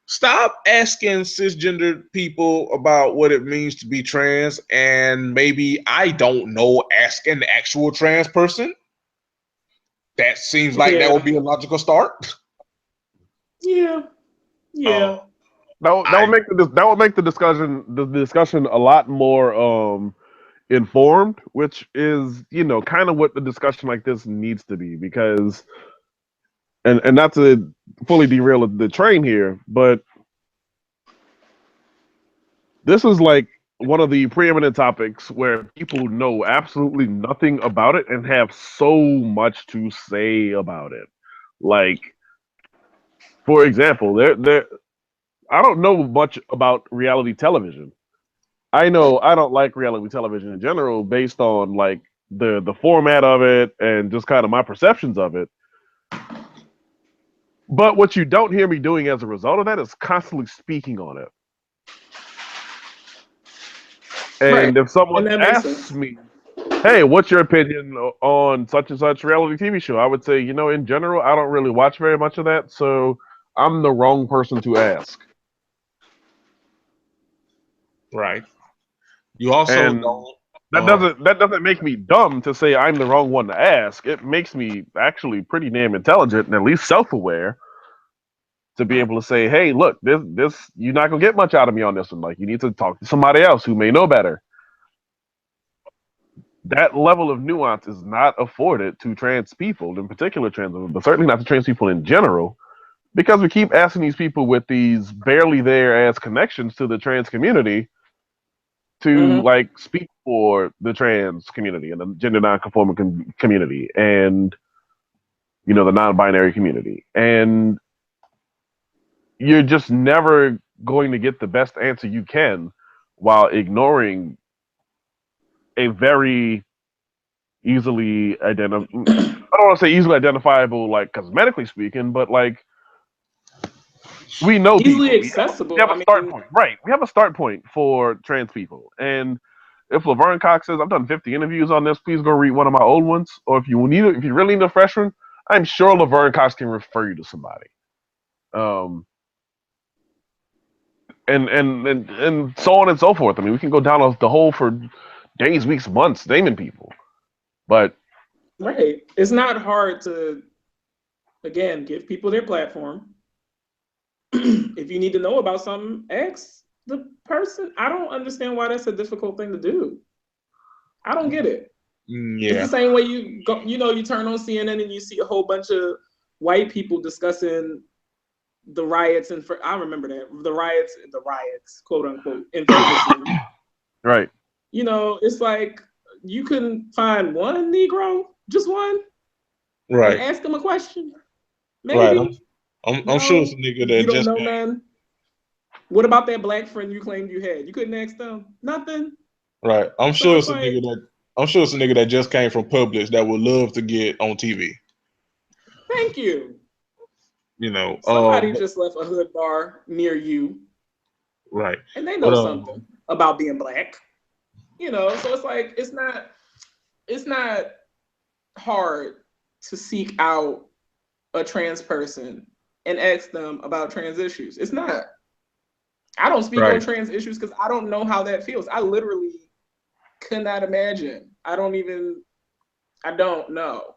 stop asking cisgender people about what it means to be trans, and maybe, I don't know, asking the actual trans person. That seems like that would be a logical start. Yeah. That would make the discussion a lot more informed, which is, kind of what the discussion like this needs to be, because and not to fully derail the train here, but this is like one of the preeminent topics where people know absolutely nothing about it and have so much to say about it. Like, for example, I don't know much about reality television. I know I don't like reality television in general based on like the format of it and just kind of my perceptions of it. But what you don't hear me doing as a result of that is constantly speaking on it. And if someone asks me, hey, what's your opinion on such and such reality TV show? I would say, in general, I don't really watch very much of that, so I'm the wrong person to ask. Right. You also don't. That doesn't make me dumb to say I'm the wrong one to ask. It makes me actually pretty damn intelligent and at least self-aware to be able to say, hey, look, this you're not gonna get much out of me on this one. Like, you need to talk to somebody else who may know better. That level of nuance is not afforded to trans people, in particular trans women, but certainly not to trans people in general, because we keep asking these people with these barely there as connections to the trans community to like speak for the trans community and the gender non-conforming community and the non-binary community, and you're just never going to get the best answer you can while ignoring a very easily I don't want to say easily identifiable, like cosmetically speaking, but like we know easily people. accessible. We have a start point, right? We have a start point for trans people, and if Laverne Cox says I've done 50 interviews on this, please go read one of my old ones, or if you really need a fresh one, I'm sure Laverne Cox can refer you to somebody. And so on and so forth. I mean, we can go down the hole for days, weeks, months naming people. But right, it's not hard to, again, give people their platform. If you need to know about something, ask the person. I don't understand why that's a difficult thing to do. I don't get it. Yeah. It's the same way you go, you turn on CNN and you see a whole bunch of white people discussing the riots, and I remember that the riots, quote unquote, in Ferguson. Right. It's like you can find one Negro, just one, right, and ask them a question. Maybe. Right. I'm sure it's a nigga that you don't just know none. What about that black friend you claimed you had? You couldn't ask them nothing. Right. I'm sure it's a nigga that just came from Publix that would love to get on TV. Thank you. Somebody just left a hood bar near you. Right. And they know something about being black. So it's like it's not hard to seek out a trans person and ask them about trans issues. It's not. I don't speak on trans issues because I don't know how that feels. I literally could not imagine. I don't know.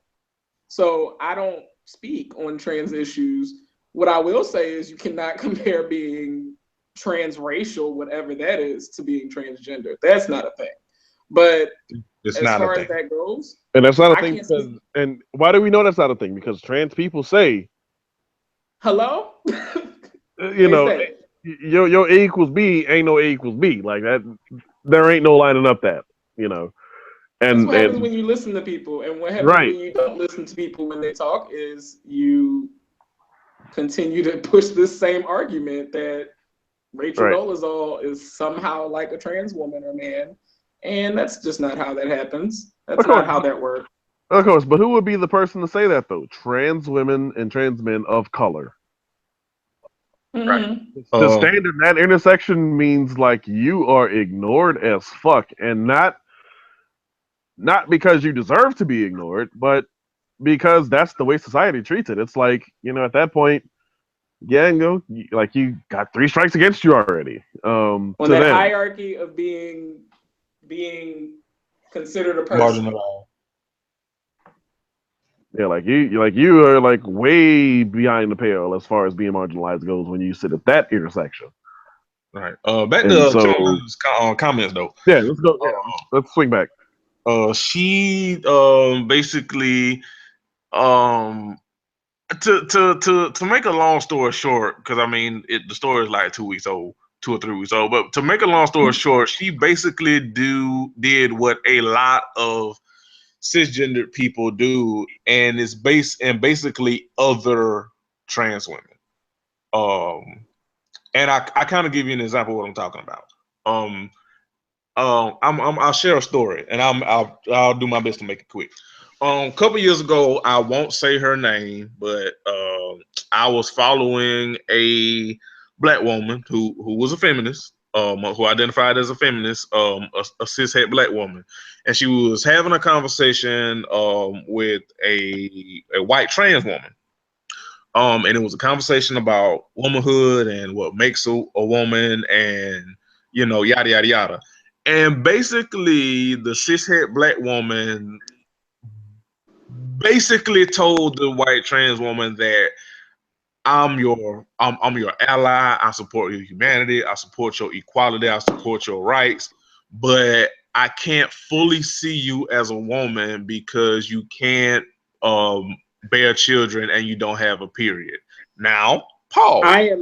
So I don't speak on trans issues. What I will say is you cannot compare being transracial, whatever that is, to being transgender. That's not a thing. But as far as that goes, and that's not a thing. And why do we know that's not a thing? Because trans people say, "Hello." Your A equals B ain't no A equals B. Like that, there ain't no lining up that. And that's what happens when you listen to people, and what happens when you don't listen to people when they talk is you continue to push this same argument that Rachel Dolezal is somehow like a trans woman or man, and that's just not how that happens. That's not how that works. Of course, but who would be the person to say that though? Trans women and trans men of color. Mm-hmm. The standard that intersection means like you are ignored as fuck, and not because you deserve to be ignored, but because that's the way society treats it. It's like, at that point, like you got 3 strikes against you already. On that hierarchy of being considered a person. Marginalized. Yeah, like you are like way behind the pale as far as being marginalized goes when you sit at that intersection. Right. Back to comments though. Yeah, let's go. Let's swing back. She basically to make a long story short, because I mean the story is like 2 weeks old, 2 or 3 weeks old. But to make a long story short, she basically did what a lot of cisgendered people do, and it's basically other trans women. And I kind of give you an example of what I'm talking about. I'll share a story, and I'll do my best to make it quick. A couple years ago, I won't say her name, but I was following a black woman who was a feminist, who identified as a feminist, a cishet black woman, and she was having a conversation with a white trans woman. And it was a conversation about womanhood and what makes a woman, and yada yada yada. And basically, the cishet black woman basically told the white trans woman that I'm your ally. I support your humanity. I support your equality. I support your rights. But I can't fully see you as a woman because you can't bear children and you don't have a period. Now, Paul. I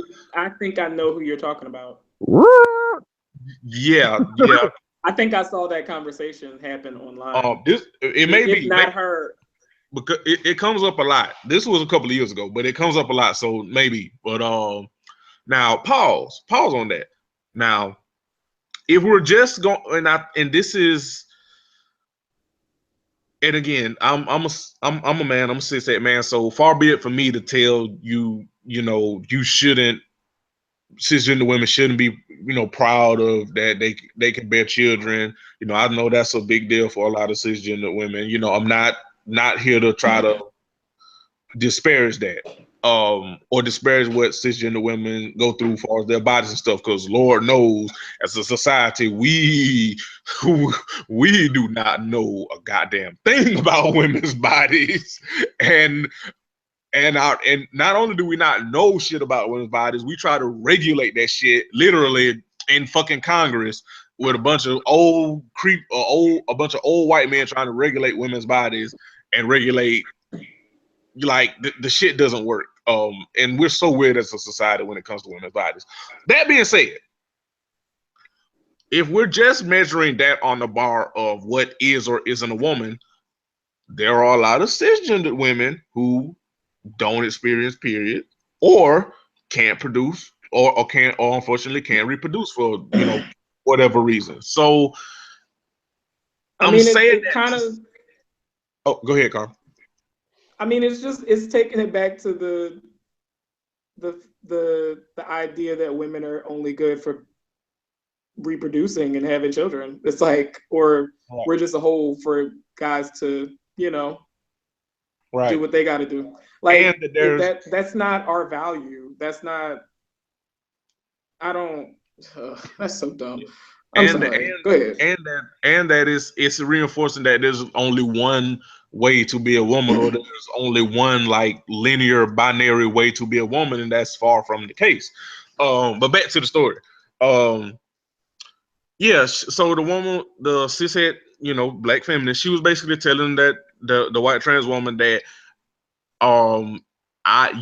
think I know who you're talking about. Yeah. I think I saw that conversation happen online. It may be not her. Because it comes up a lot. This was a couple of years ago, but it comes up a lot, so maybe. But now pause on that. Now, if we're just going, and this is, and again, I'm a man. I'm a cishet man. So far be it for me to tell you, you shouldn't. Cisgender women shouldn't be, proud of that they can bear children. I know that's a big deal for a lot of cisgender women. I'm not here to try to disparage that. Or disparage what cisgender women go through as far as their bodies and stuff, because Lord knows, as a society, we do not know a goddamn thing about women's bodies, and not only do we not know shit about women's bodies, we try to regulate that shit literally in fucking Congress with a bunch of old white men trying to regulate women's bodies and regulate, like, the shit doesn't work. And we're so weird as a society when it comes to women's bodies. That being said, if we're just measuring that on the bar of what is or isn't a woman, there are a lot of cisgendered women who don't experience period, or can't produce, or unfortunately can't reproduce for whatever reason. So I'm saying it kind of. Oh, go ahead, Carl. I mean, it's taking it back to the idea that women are only good for reproducing and having children. It's like, or we're just a hole for guys to, do what they got to do. Like, that's not our value. That's not. I don't. That's so dumb. I'm sorry. Go ahead. And that it's reinforcing that there's only one way to be a woman, or there's only one like linear binary way to be a woman, and that's far from the case. But back to the story. So the woman, the cishet, black feminist, she was basically telling that the white trans woman that I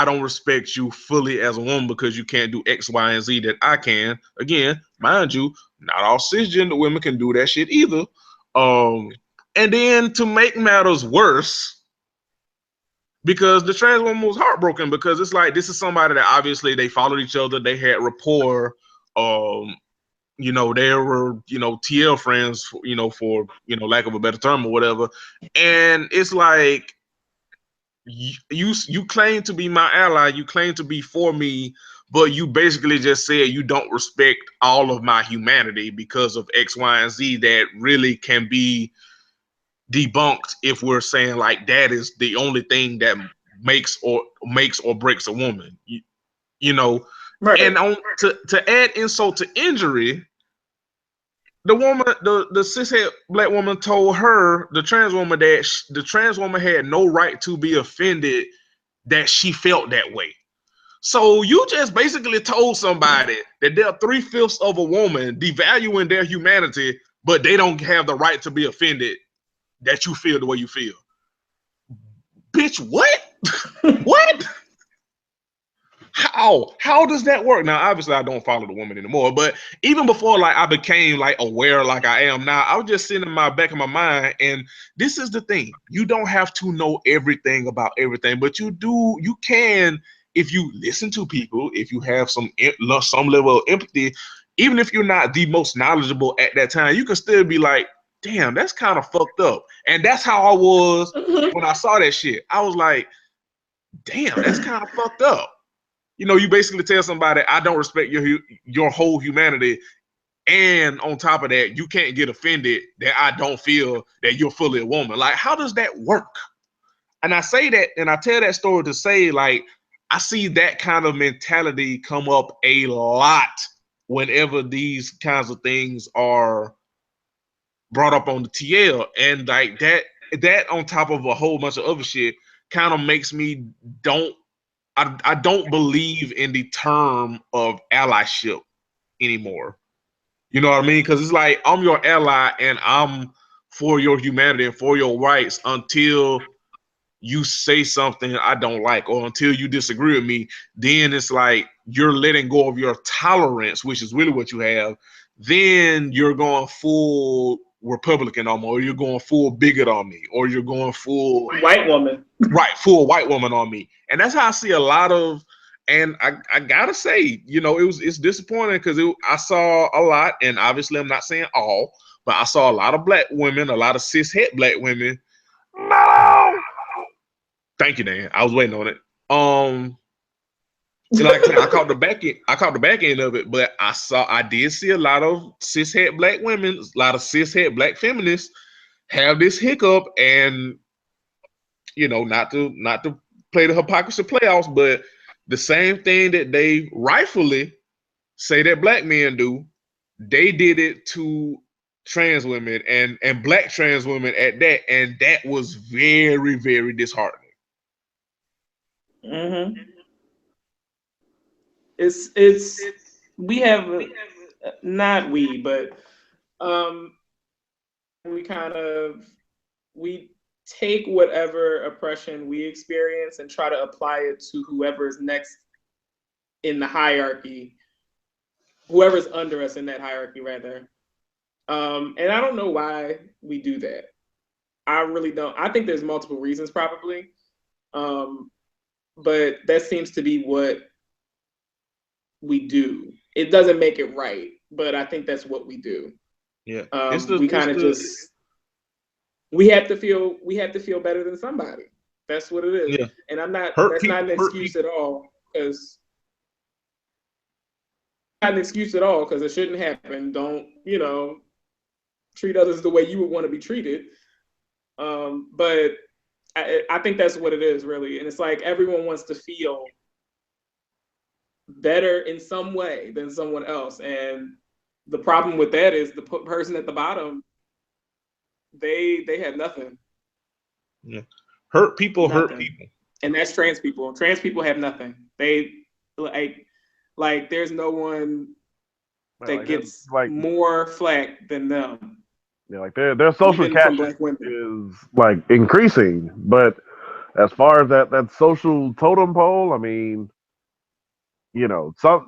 don't respect you fully as a woman because you can't do X, Y, and Z that I can. Again, mind you, not all cisgender women can do that shit either. And then to make matters worse, because the trans woman was heartbroken, because it's like, this is somebody that obviously they followed each other, they had rapport, they were, TL friends, for lack of a better term or whatever. And it's like, you claim to be my ally, you claim to be for me, but you basically just said you don't respect all of my humanity because of X, Y, and Z that really can be debunked if we're saying like that is the only thing that makes or breaks a woman. Right. And to add insult to injury, the woman, the cishet black woman told her, the trans woman, that the trans woman had no right to be offended that she felt that way. So you just basically told somebody that they're 3/5 of a woman, devaluing their humanity, but they don't have the right to be offended that you feel the way you feel. Bitch, what? What? How does that work? Now, obviously, I don't follow the woman anymore, but even before, like, I became like aware like I am now, I was just sitting in my back of my mind, and this is the thing: you don't have to know everything about everything, but you can, if you listen to people, if you have some level of empathy, even if you're not the most knowledgeable at that time, you can still be like, damn, that's kind of fucked up. And that's how I was when I saw that shit. I was like, damn, that's kind of fucked up. You basically tell somebody, I don't respect your whole humanity, and on top of that, you can't get offended that I don't feel that you're fully a woman. Like, how does that work? And I say that, and I tell that story to say, like, I see that kind of mentality come up a lot whenever these kinds of things are brought up on the TL, and like that on top of a whole bunch of other shit kind of makes me I don't believe in the term of allyship anymore. You know what I mean? Because it's like, I'm your ally and I'm for your humanity and for your rights until you say something I don't like, or until you disagree with me. Then it's like you're letting go of your tolerance, which is really what you have. Then you're going full Republican on me, or you're going full bigot on me, or you're going full white woman. Right, full white woman on me. And that's how I see a lot of, and I gotta say, it's disappointing because I saw a lot, and obviously I'm not saying all, but I saw a lot of black women, a lot of cishet black women. No, thank you, Dan. I was waiting on it. Like I caught the back end of it, but I did see a lot of cishet black women, a lot of cishet black feminists have this hiccup, and not to play the hypocrisy playoffs, but the same thing that they rightfully say that black men do, they did it to trans women and black trans women at that, and that was very, very disheartening. Mm-hmm. It's we have not we, but we kind of we take whatever oppression we experience and try to apply it to whoever's next in the hierarchy, whoever's under us in that hierarchy, rather. And I don't know why we do that. I really don't. I think there's multiple reasons, probably, but that seems to be what we do. It doesn't make it right, but I think that's what we do. Yeah, we kind of just we have to feel better than somebody. That's what it is. Yeah. And I'm not. Hurt that's people, not an excuse at all, because not an excuse at all, because it shouldn't happen. Don't treat others the way you would want to be treated. But I think that's what it is, really. And it's like everyone wants to feel better in some way than someone else. And the problem with that is the person at the bottom, they have nothing. Yeah. Hurt people Nothing. Hurt people. And that's trans people. Trans people have nothing. They like there's no one that gets more flack than them. Yeah, like their social capital is like increasing, but as far as that social totem pole, I mean,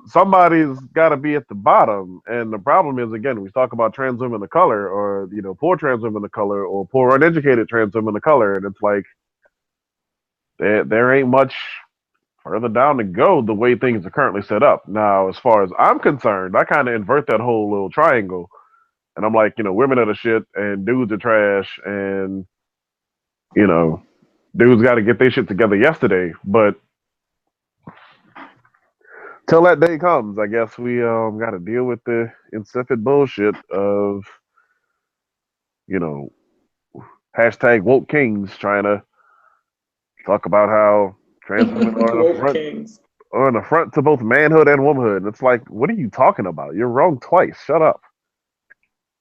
somebody's got to be at the bottom, and the problem is, again, we talk about trans women of color, or poor trans women of color, or poor uneducated trans women of color, and it's like there ain't much further down to go the way things are currently set up. Now, as far as I'm concerned, I kind of invert that whole little triangle. And I'm like, women are the shit and dudes are trash, and, dudes got to get their shit together yesterday. But till that day comes, I guess we got to deal with the insipid bullshit of, hashtag woke kings trying to talk about how trans women are an affront to both manhood and womanhood. And it's like, what are you talking about? You're wrong twice. Shut up.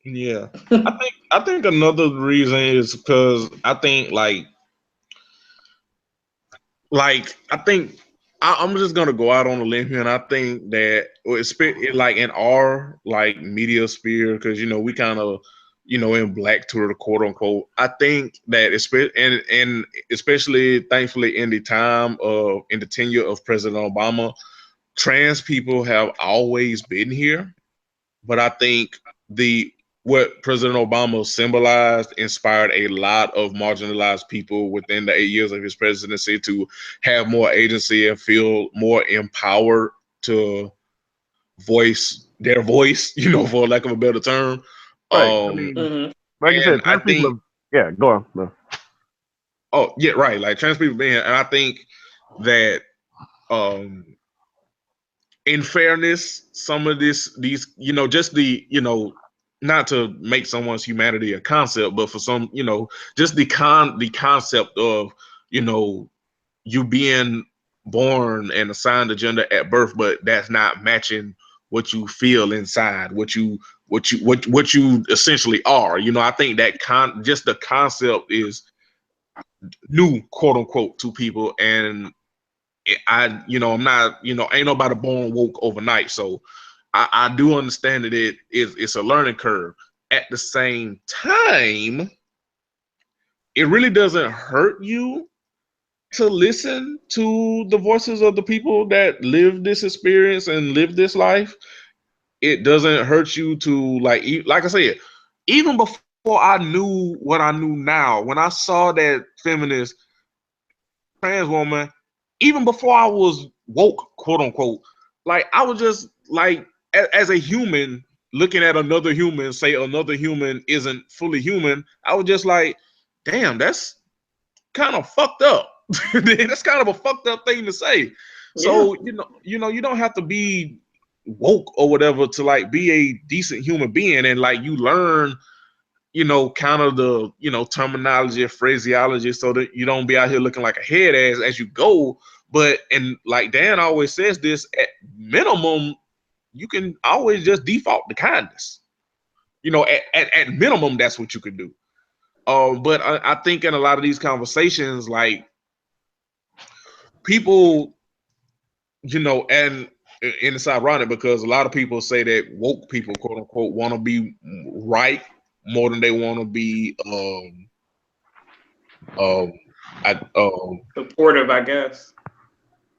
Yeah, I think another reason is because I think I think I'm just gonna go out on a limb here, and I think that like in our media sphere, because we kind of in black Twitter, quote unquote. I think that especially thankfully in the tenure of President Obama, trans people have always been here, but I think what President Obama symbolized inspired a lot of marginalized people within the 8 years of his presidency to have more agency and feel more empowered to voice their voice, for lack of a better term. Right. Like I said, trans people yeah, go on. No. Oh, yeah, right. Like trans people being here. And I think that in fairness, some of these, just the, not to make someone's humanity a concept, but for some, just the concept of, you being born and assigned a gender at birth, but that's not matching what you feel inside, what you essentially are. I think that just the concept is new, quote unquote, to people, and I'm not, ain't nobody born woke overnight, so I do understand that it's a learning curve. At the same time, it really doesn't hurt you to listen to the voices of the people that live this experience and live this life. It doesn't hurt you to like I said, even before I knew what I knew now, when I saw that feminist trans woman, even before I was woke, quote unquote, I was just as a human looking at another human, say another human isn't fully human, I was just like, damn, that's kind of fucked up. That's kind of a fucked up thing to say. So, you don't have to be woke or whatever to be a decent human being, and you learn kind of the, terminology, phraseology, so that you don't be out here looking like a head ass as you go. But, and like Dan always says this, at minimum, you can always just default to kindness. At minimum, that's what you could do. But I think in a lot of these conversations, like, people, and it's ironic because a lot of people say that woke people, quote unquote, want to be right more than they want to be supportive, I guess.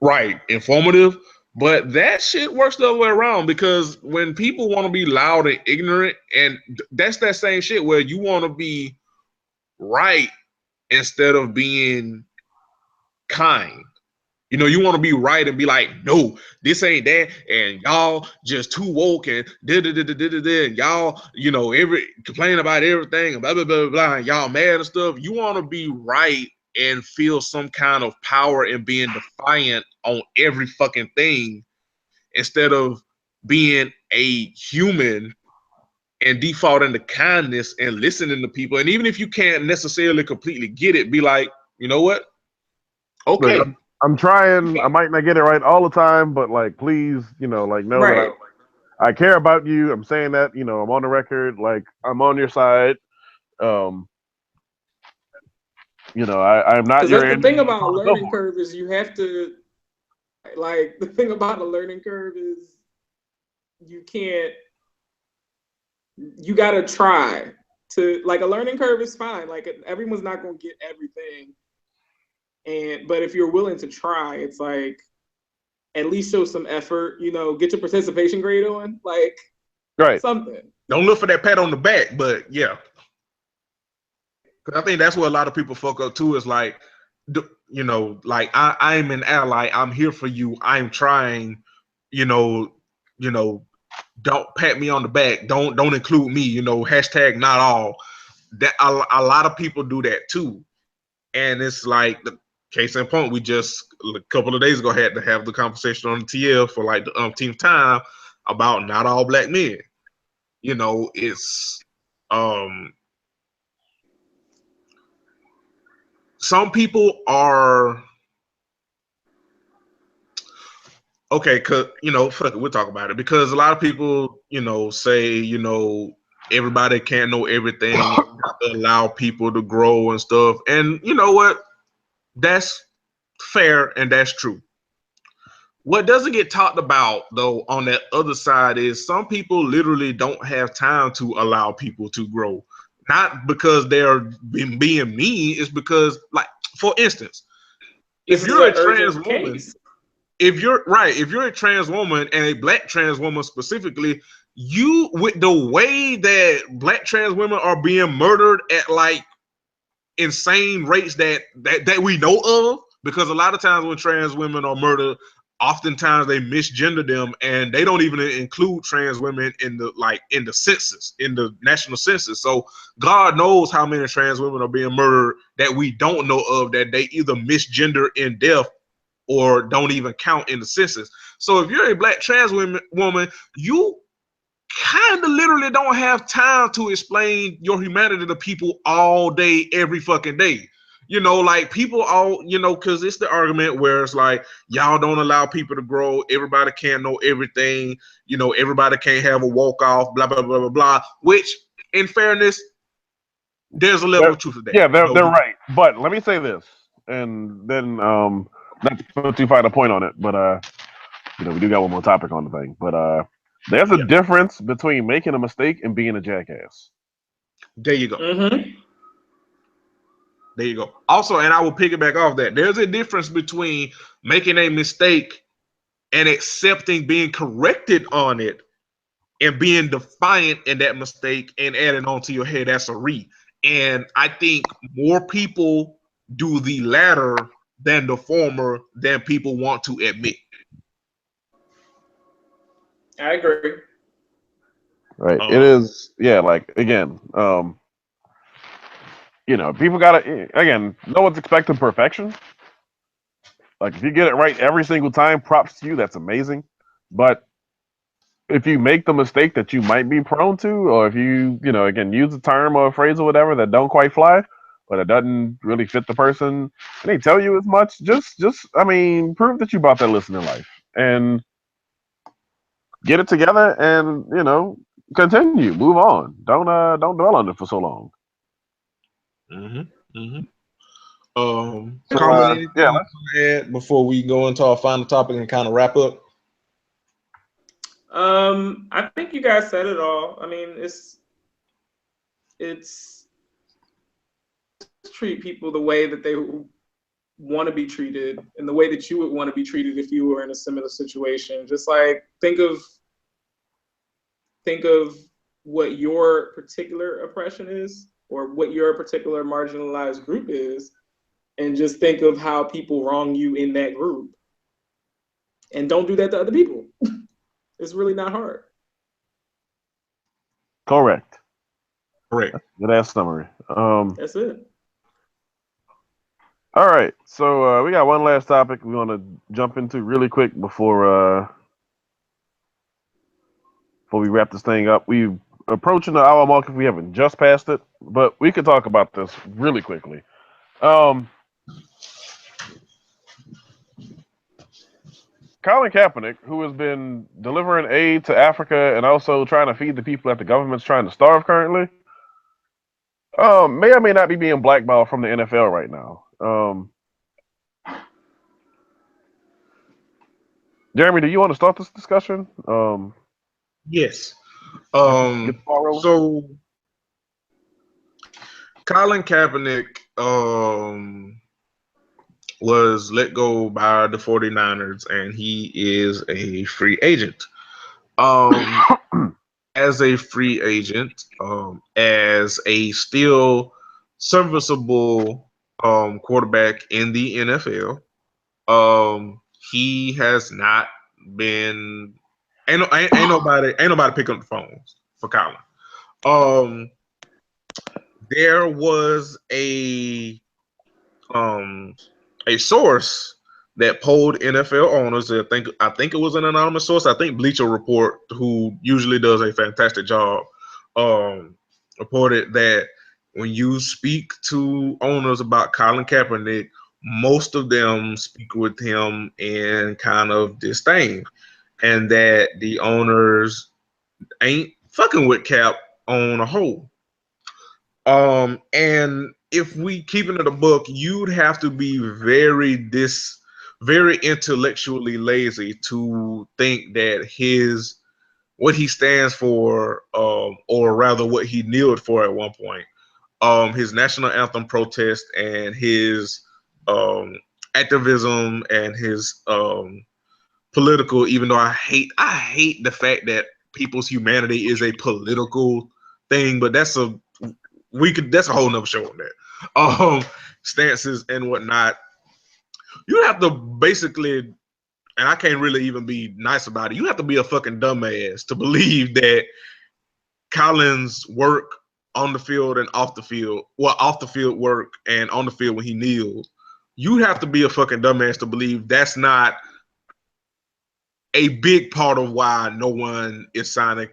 Right, informative. But that shit works the other way around, because when people want to be loud and ignorant, and that's that same shit where you want to be right instead of being kind. You want to be right and be like, no, this ain't that, and y'all just too woke, and and y'all, every complain about everything, and blah blah blah blah, and y'all mad and stuff. You want to be right and feel some kind of power and being defiant on every fucking thing, instead of being a human and defaulting to kindness and listening to people. And even if you can't necessarily completely get it, be like, you know what? Okay. Look, I'm trying. I might not get it right all the time, but like, please, know right. that I care about you. I'm saying that, I'm on the record. Like, I'm on your side. I'm not your enemy. The thing about a learning billboard. curve is you have to, like, the thing about a learning curve is you gotta try to, like, a learning curve is fine. Like, everyone's not gonna get everything. But if you're willing to try, it's like, at least show some effort, get your participation grade on, like, right, something. Don't look for that pat on the back, but yeah. Because I think that's what a lot of people fuck up too, is like, like, I'm an ally, I'm here for you, I'm trying, don't pat me on the back, don't include me, hashtag not all. That a lot of people do that too. And it's like, the case in point, we just a couple of days ago had to have the conversation on the TL for like the umpteenth time about not all black men. It's some people are okay, cause fuck it, we'll talk about it, because a lot of people, say, everybody can't know everything, you have to allow people to grow and stuff. And you know what? That's fair and that's true. What doesn't get talked about, though, on that other side is some people literally don't have time to allow people to grow. Not because they're being mean, it's because, like, for instance, if you're a trans woman, if you're a trans woman, and a black trans woman specifically, you, with the way that black trans women are being murdered at like insane rates that we know of, because a lot of times when trans women are murdered, oftentimes they misgender them, and they don't even include trans women in the census, in the national census. So God knows how many trans women are being murdered that we don't know of, that they either misgender in death or don't even count in the census. So if you're a black trans woman, you kind of literally don't have time to explain your humanity to people all day, every fucking day. Like, people all, because it's the argument where it's like, y'all don't allow people to grow. Everybody can't know everything. Everybody can't have a walk off, blah, blah, blah, blah, blah, which, in fairness, there's a level of truth to that. Yeah, they're right. But let me say this, and then, not to put too fine a point on it, but, we do got one more topic on the thing. But there's a difference between making a mistake and being a jackass. There you go. Mm-hmm. There you go. Also, and I will piggyback off that, there's a difference between making a mistake and accepting being corrected on it, and being defiant in that mistake and adding on to your head that's a re. And I think more people do the latter than the former than people want to admit. I agree. Right. It is, yeah, like, again, people gotta, again, no one's expecting perfection. Like, if you get it right every single time, props to you, that's amazing. But if you make the mistake that you might be prone to, or if you, again, use a term or a phrase or whatever that don't quite fly, but it doesn't really fit the person, and they tell you as much, I mean, prove that you brought that lesson in life and get it together and, continue, move on. Don't dwell on it for so long. Mm-hmm. Mm-hmm. So, Common, anything yeah, you want to add before we go into our final topic and kind of wrap up? I think you guys said it all. I mean, it's treat people the way that they want to be treated and the way that you would want to be treated if you were in a similar situation. Just like think of what your particular oppression is or what your particular marginalized group is, and just think of how people wrong you in that group. And don't do that to other people. It's really not hard. correct. Correct. Good ass summary. That's it. All right, so we got one last topic we want to jump into really quick before we wrap this thing up. We're approaching the hour mark if we haven't just passed it, but we could talk about this really quickly. Colin Kaepernick, who has been delivering aid to Africa and also trying to feed the people that the government's trying to starve currently, may or may not be being blackballed from the NFL right now. Jeremy, do you want to start this discussion? Yes. Get the ball rolling. So Colin Kaepernick was let go by the 49ers, and he is a free agent. As a free agent, as a still serviceable quarterback in the NFL, he has not been. Ain't nobody picking up the phones for Colin. There was a source that polled NFL owners. I think it was an anonymous source. I think Bleacher Report, who usually does a fantastic job, reported that when you speak to owners about Colin Kaepernick, most of them speak with him in kind of disdain, and that the owners ain't fucking with Cap on a whole. And if we keeping it a book, you'd have to be very intellectually lazy to think that what he stands for, or rather what he kneeled for at one point, his national anthem protest and his activism and his political. Even though I hate the fact that people's humanity is a political thing, but that's a whole nother show on that. Stances and whatnot. You have to basically, and I can't really even be nice about it, you have to be a fucking dumbass to believe that Colin's work on the field and off the field, well, off the field work and on the field when he kneels, you have to be a fucking dumbass to believe that's not a big part of why no one is signing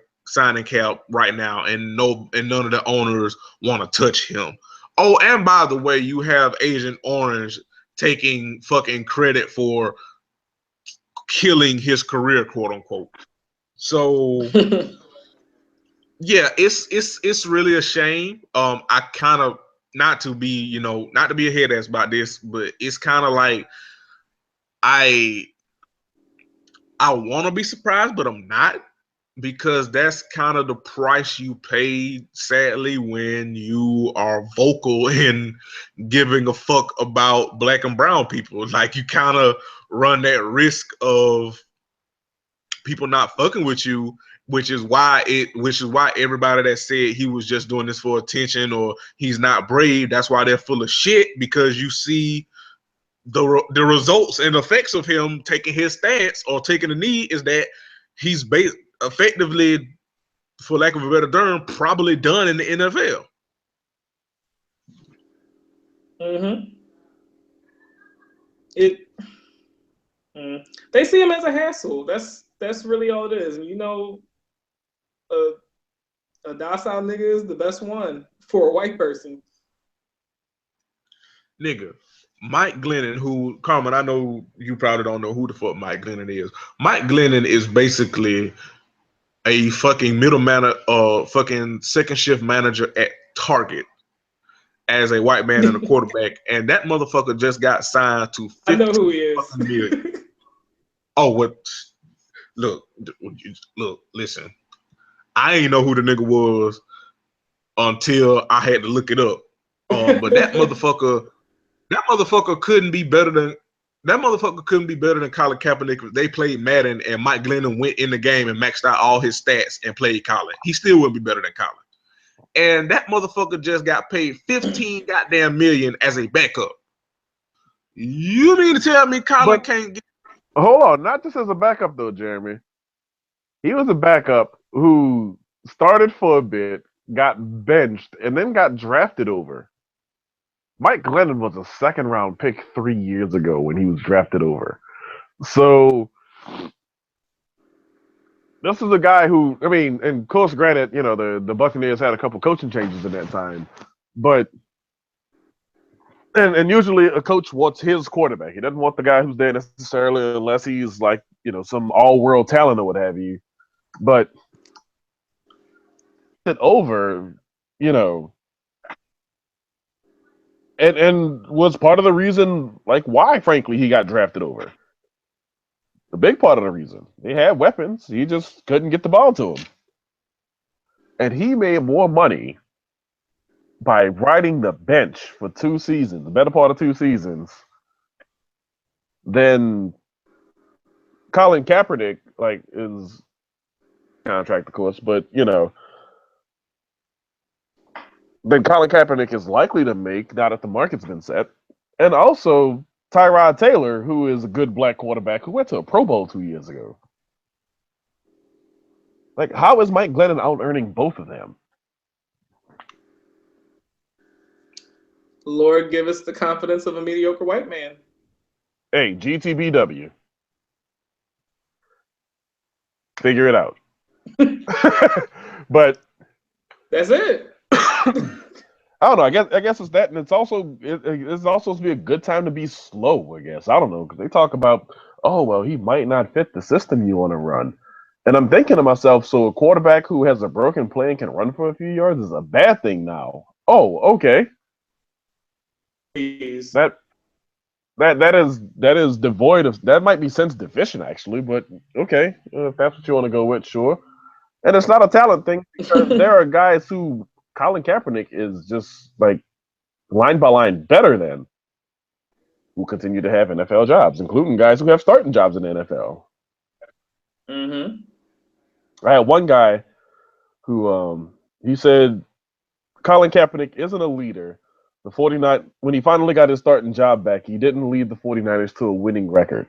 Cap right now, and none of the owners want to touch him. Oh, and by the way, you have Agent Orange taking fucking credit for killing his career, quote unquote. So yeah, it's really a shame. I kind of, not to be a head ass about this, but it's kind of like I want to be surprised, but I'm not, because that's kind of the price you pay, sadly, when you are vocal in giving a fuck about black and brown people. Like, you kind of run that risk of people not fucking with you, which is why everybody that said he was just doing this for attention or he's not brave, that's why they're full of shit, because you see the results and effects of him taking his stance or taking a knee is that he's effectively, for lack of a better term, probably done in the NFL. They see him as a hassle. That's That's really all it is. And you know, a docile nigga is the best one for a white person. Nigga, Mike Glennon, who, Carmen, I know you probably don't know who the fuck Mike Glennon is. Mike Glennon is basically a fucking fucking second shift manager at Target as a white man and a quarterback, and that motherfucker just got signed to 15 I know who he is. million. Oh, what? Look, listen. I ain't know who the nigga was until I had to look it up. But that motherfucker couldn't be better than Colin Kaepernick if they played Madden and Mike Glennon went in the game and maxed out all his stats and played Colin. He still wouldn't be better than Colin. And that motherfucker just got paid 15 goddamn million as a backup. You mean to tell me Colin can't get? Hold on, not just as a backup though, Jeremy. He was a backup who started for a bit, got benched, and then got drafted over. Mike Glennon was a second-round pick 3 years ago when he was drafted over. So this is a guy who, I mean, and of course, granted, you know, the Buccaneers had a couple coaching changes in that time, but and usually a coach wants his quarterback. He doesn't want the guy who's there necessarily unless he's like, you know, some all-world talent or what have you. But it over, you know, and was part of the reason, like, why, frankly, he got drafted over. The big part of the reason. They had weapons. He just couldn't get the ball to him. And he made more money by riding the bench for 2 seasons, the better part of 2 seasons, than Colin Kaepernick, like, is contract, of course, but, you know, than Colin Kaepernick is likely to make now that the market's been set. And also Tyrod Taylor, who is a good black quarterback who went to a Pro Bowl 2 years ago. Like, how is Mike Glennon out-earning both of them? Lord, give us the confidence of a mediocre white man. Hey, GTBW. Figure it out. But that's it. I don't know. I guess it's that, and it's also supposed to be a good time to be slow. I guess I don't know because they talk about, oh well, he might not fit the system you want to run, and I'm thinking to myself, so a quarterback who has a broken play and can run for a few yards is a bad thing now. Oh, okay. Jeez. That is devoid of, that might be sense deficient actually, but okay, if that's what you want to go with, sure. And it's not a talent thing because there are guys who Colin Kaepernick is just like line by line better than, who continue to have NFL jobs, including guys who have starting jobs in the NFL. Mm-hmm. I had one guy who he said Colin Kaepernick isn't a leader. The 49, when he finally got his starting job back, he didn't lead the 49ers to a winning record.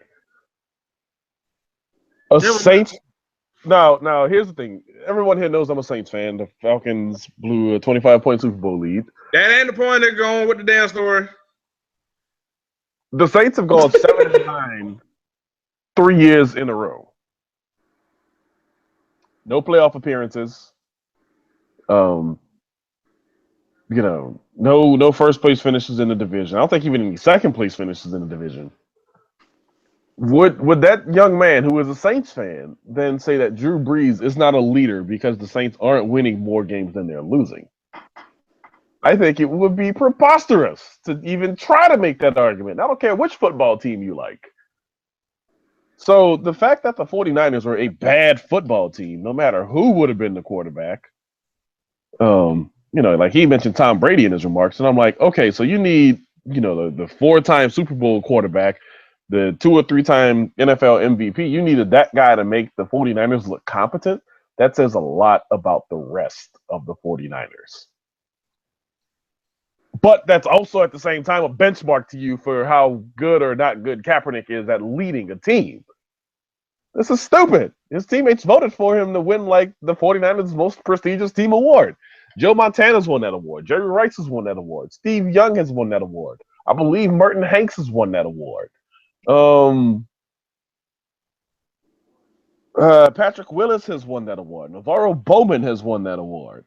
Saints. Now, here's the thing. Everyone here knows I'm a Saints fan. The Falcons blew a 25-point Super Bowl lead. That ain't the point they're going with the damn story. The Saints have gone 7-9 3 years in a row. No playoff appearances. You know, no first place finishes in the division. I don't think even any second place finishes in the division. Would that young man who is a Saints fan then say that Drew Brees is not a leader because the Saints aren't winning more games than they're losing? I think it would be preposterous to even try to make that argument. I don't care which football team you like. So the fact that the 49ers were a bad football team, no matter who would have been the quarterback, you know, like he mentioned Tom Brady in his remarks, and I'm like, okay, so you need, you know, the 4-time Super Bowl quarterback, the 2 or 3-time NFL MVP. You needed that guy to make the 49ers look competent. That says a lot about the rest of the 49ers. But that's also at the same time a benchmark to you for how good or not good Kaepernick is at leading a team. This is stupid. His teammates voted for him to win like the 49ers' most prestigious team award. Joe Montana's won that award. Jerry Rice has won that award. Steve Young has won that award. I believe Merton Hanks has won that award. Patrick Willis has won that award. Navarro Bowman has won that award.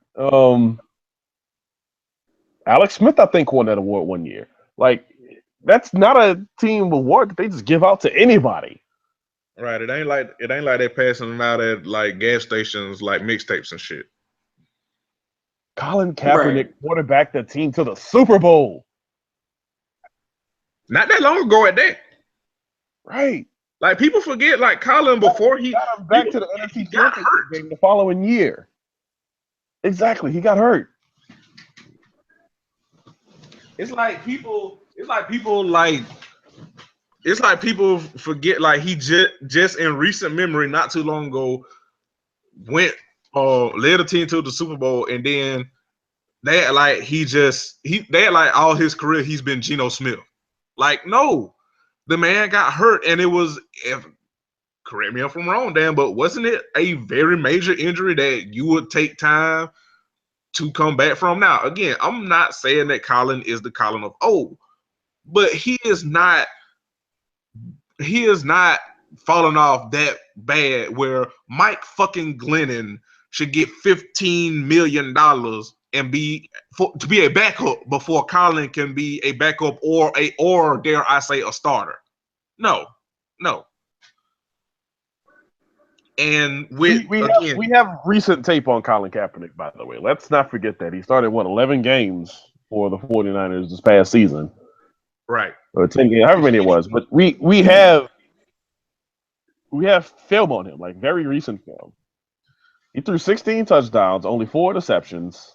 Alex Smith, I think, won that award one year. Like, that's not a team award that they just give out to anybody. Right. It ain't like they're passing them out at like gas stations, like mixtapes and shit. Colin Kaepernick quarterbacked the team to the Super Bowl. Not that long ago at that. Right. Like, people forget, like, Colin, before he got him back to the NFC Championship game the following year. Exactly. He got hurt. It's like people forget, like, he just in recent memory, not too long ago, went led a team to the Super Bowl, and then they had like all his career he's been Geno Smith. Like, no, the man got hurt, and it was, correct me if I'm wrong, Dan, but wasn't it a very major injury that you would take time to come back from? Now, again, I'm not saying that Colin is the Colin of old, but he is not falling off that bad where Mike fucking Glennon should get $15 million and to be a backup before Colin can be a backup or dare I say a starter. No. And we have recent tape on Colin Kaepernick, by the way. Let's not forget that. He started 11 games for the 49ers this past season. Right. Or 10 games, however many it was. But we have film on him, like very recent film. He threw 16 touchdowns, only 4 interceptions.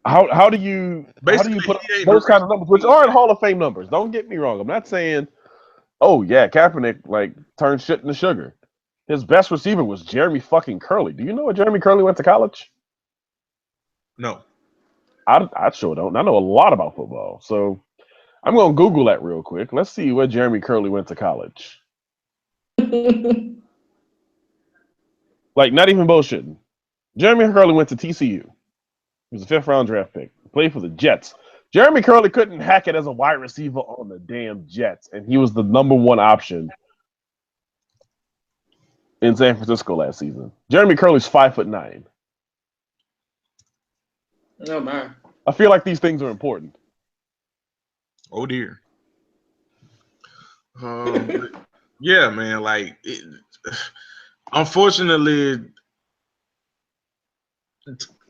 How do you put up those kind of numbers, which aren't Hall of Fame numbers? Don't get me wrong. I'm not saying, oh yeah, Kaepernick like turned shit into sugar. His best receiver was Jeremy fucking Curley. Do you know where Jeremy Curley went to college? No. I sure don't. I know a lot about football, so I'm gonna Google that real quick. Let's see where Jeremy Curley went to college. Like, not even bullshitting. Jeremy Curley went to TCU. He was a 5th-round draft pick. Played for the Jets. Jeremy Curley couldn't hack it as a wide receiver on the damn Jets, and he was the number 1 option in San Francisco last season. Jeremy Curley's 5'9". Oh my! I feel like these things are important. Oh dear. Yeah, man. Like, unfortunately,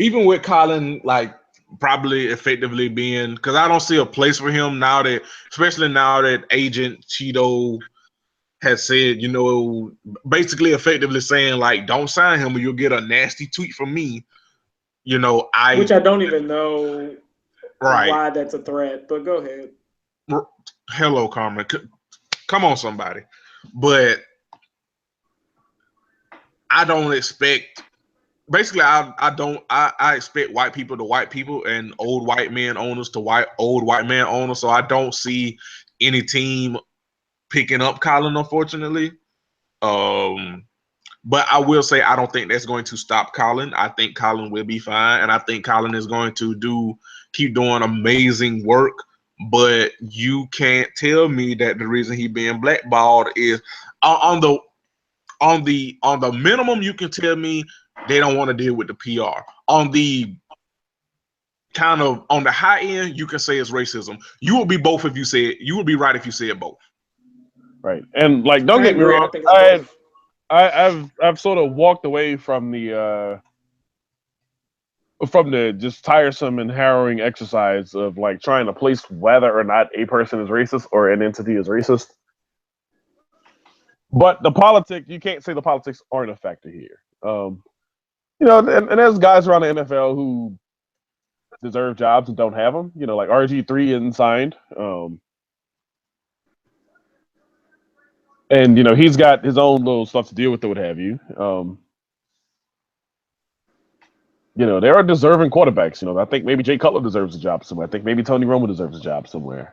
even with Colin, like, probably effectively being, because I don't see a place for him now that, especially now that Agent Cheeto has said, basically effectively saying, like, don't sign him or you'll get a nasty tweet from me. Which I don't even know why that's a threat, but go ahead. Hello, Carmen. Come on, somebody. But I don't expect. Basically, I expect white people to white people and old white men owners to old white man owners. So I don't see any team picking up Colin, unfortunately. But I will say I don't think that's going to stop Colin. I think Colin will be fine, and I think Colin is going to keep doing amazing work. But you can't tell me that the reason he being blackballed is on the minimum. You can tell me they don't want to deal with the PR. On the kind of on the high end, you can say it's racism. You would be both if you said you would be right if you said both. Right, and like don't get me wrong, I've sort of walked away from the just tiresome and harrowing exercise of like trying to place whether or not a person is racist or an entity is racist. But the politics, you can't say the politics aren't a factor here. And there's guys around the NFL who deserve jobs and don't have them. Like RG3 isn't signed. And he's got his own little stuff to deal with or what have you. There are deserving quarterbacks. I think maybe Jay Cutler deserves a job somewhere. I think maybe Tony Romo deserves a job somewhere.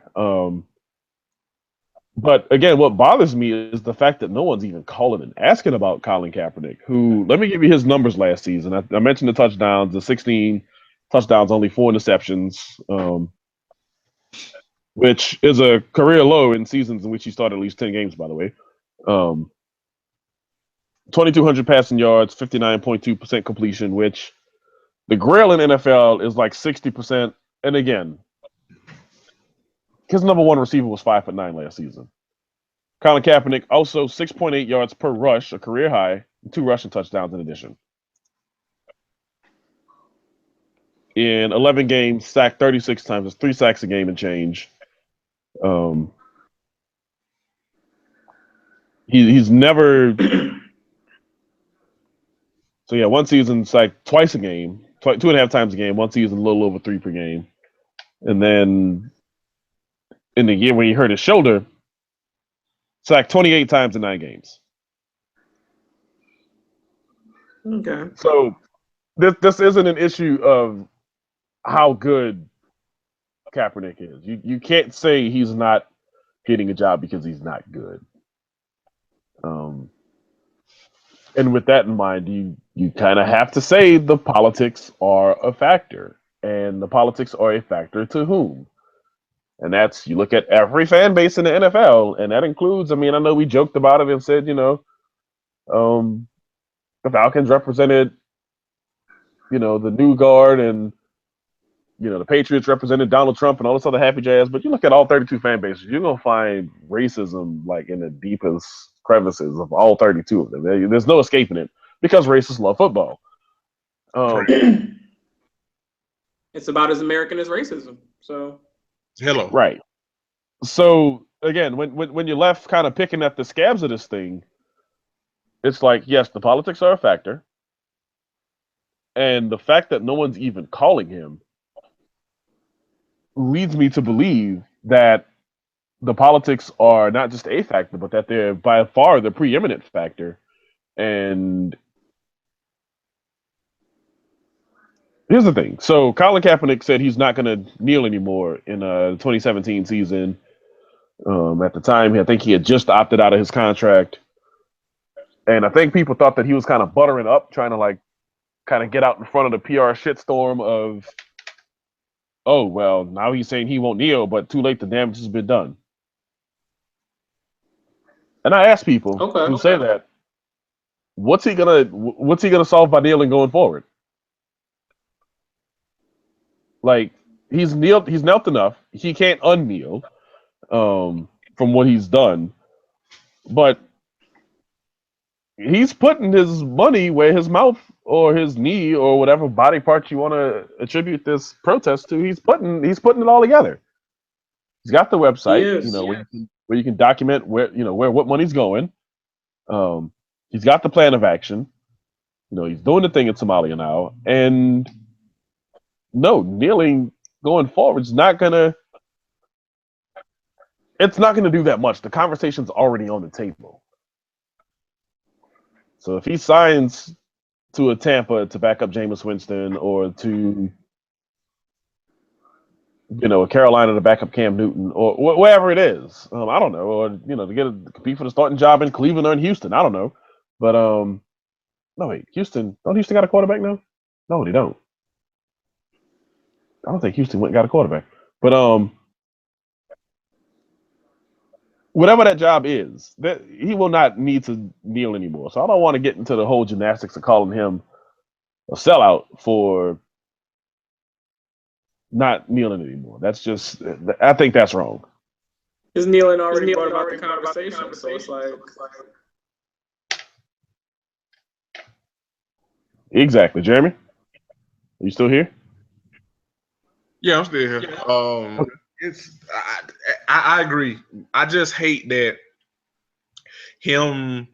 But again, what bothers me is the fact that no one's even calling and asking about Colin Kaepernick, who, let me give you his numbers last season. I mentioned the touchdowns, the 16 touchdowns, only 4 interceptions. which is a career low in seasons in which he started at least 10 games, by the way. 2,200 passing yards, 59.2% completion, which the grail in NFL is like 60%. And again, his number one receiver was 5'9" last season. Colin Kaepernick also 6.8 yards per rush, a career high, 2 rushing touchdowns in addition. In 11 games, sacked 36 times. It's 3 sacks a game and change. He's never. So yeah, one season sacked twice a game, 2.5 times a game. One season, a little over 3 per game, and then in the year when he hurt his shoulder, sacked 28 times in 9 games. Okay. So this isn't an issue of how good Kaepernick is. You can't say he's not getting a job because he's not good. And with that in mind, you kind of have to say the politics are a factor, and the politics are a factor to whom? And that's, you look at every fan base in the NFL, and that includes, I mean, I know we joked about it and said, the Falcons represented, the new guard, and the Patriots represented Donald Trump and all this other happy jazz. But you look at all 32 fan bases, you're gonna find racism like in the deepest crevices of all 32 of them. There's no escaping it because racists love football. It's about as American as racism. So hello, right. So again, when you're left kind of picking at the scabs of this thing, it's like, yes, the politics are a factor, and the fact that no one's even calling him leads me to believe that the politics are not just a factor, but that they're by far the preeminent factor. And here's the thing. So Colin Kaepernick said he's not going to kneel anymore in the 2017 season. At the time, I think he had just opted out of his contract. And I think people thought that he was kind of buttering up, trying to kind of get out in front of the PR shitstorm of, oh, well, now he's saying he won't kneel, but too late, the damage has been done. And I ask people who say that, what's he gonna solve by kneeling going forward? Like, he's knelt enough. He can't unkneel from what he's done. But he's putting his money where his mouth or his knee or whatever body part you want to attribute this protest to, he's putting it all together. He's got the website, where you can document where what money's going. He's got the plan of action. He's doing the thing in Somalia now, and no, kneeling going forward is not gonna. It's not gonna do that much. The conversation's already on the table. So if he signs to a Tampa to back up Jameis Winston, or to a Carolina to back up Cam Newton, or wherever it is, I don't know, or to compete for the starting job in Cleveland or in Houston, I don't know, but no, wait, Houston got a quarterback now? No, they don't. I don't think Houston went and got a quarterback, but whatever that job is, that he will not need to kneel anymore. So I don't want to get into the whole gymnastics of calling him a sellout for not kneeling anymore. That's just, I think that's wrong. Is kneeling already part about the conversation? So it's like. Exactly. Jeremy, are you still here? Yeah, I'm still here. Okay. I agree. I just hate that him.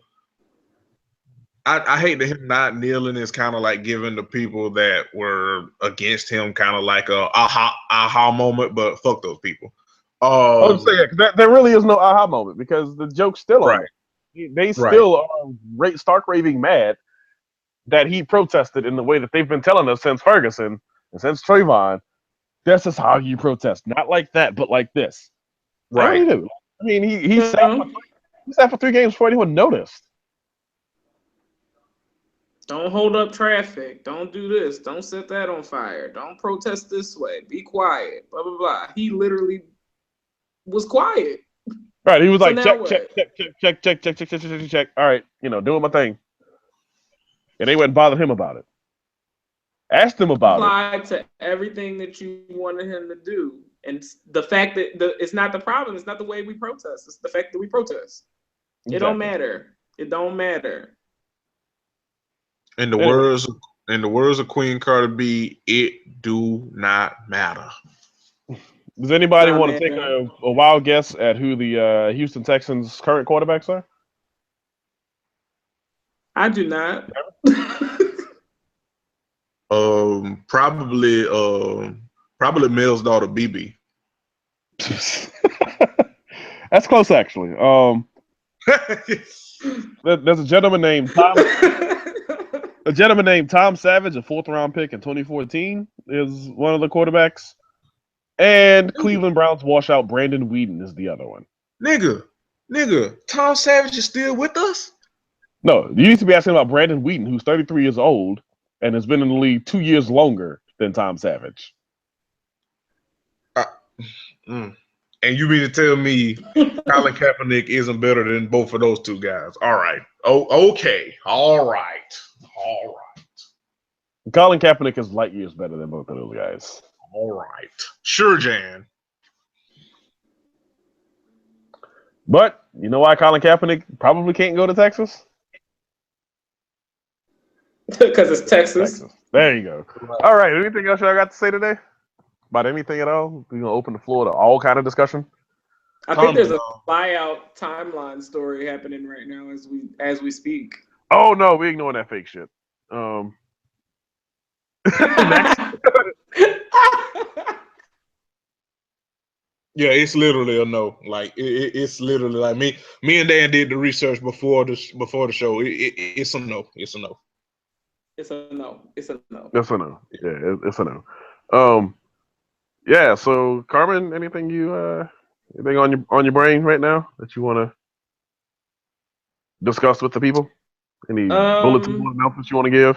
I hate that him not kneeling is kind of like giving the people that were against him kind of like a aha moment, but fuck those people. I was saying there really is no aha moment because the joke's still on. Right. They still are stark raving mad that he protested in the way that they've been telling us since Ferguson and since Trayvon. This is how you protest, not like that, but like this. Right. What do you do? I mean, he sat for 3 games before anyone noticed. Don't hold up traffic. Don't do this. Don't set that on fire. Don't protest this way. Be quiet. Blah, blah, blah. He literally was quiet. Right, he was So like, now check, what? check. All right, doing my thing. And they wouldn't bother him about it. Asked him about it. Applied to everything that you wanted him to do. And the fact that it's not the problem, it's not the way we protest. It's the fact that we protest. It don't matter. It don't matter. In the words of Queen Cardi B, it do not matter. Does anybody want to take a wild guess at who the Houston Texans' current quarterbacks are? I do not. Probably Mel's daughter BB. That's close, actually. There's a gentleman named Tom. A gentleman named Tom Savage, a 4th-round pick in 2014, is one of the quarterbacks. And Cleveland Browns washout Brandon Weeden is the other one. Nigga, Tom Savage is still with us? No, you need to be asking about Brandon Weeden, who's 33 years old and has been in the league 2 years longer than Tom Savage. And you mean to tell me Colin Kaepernick isn't better than both of those two guys? All right. Oh, okay. All right. Colin Kaepernick is light years better than both of those guys. All right. Sure, Jan. But you know why Colin Kaepernick probably can't go to Texas? Because it's Texas. There you go. All right. Anything else y'all got to say today? About anything at all? We're gonna open the floor to all kind of discussion. I think there's a buyout timeline story happening right now as we speak. Oh no, we ignoring that fake shit. Yeah, it's literally a no. Like it's literally like me and Dan did the research before the show. It's a no. It's a no. It's a no. It's a no. It's a no. Yeah, it's a no. Yeah. So Carmen, anything on your brain right now that you want to discuss with the people? Any bulletin board announcements you want to give?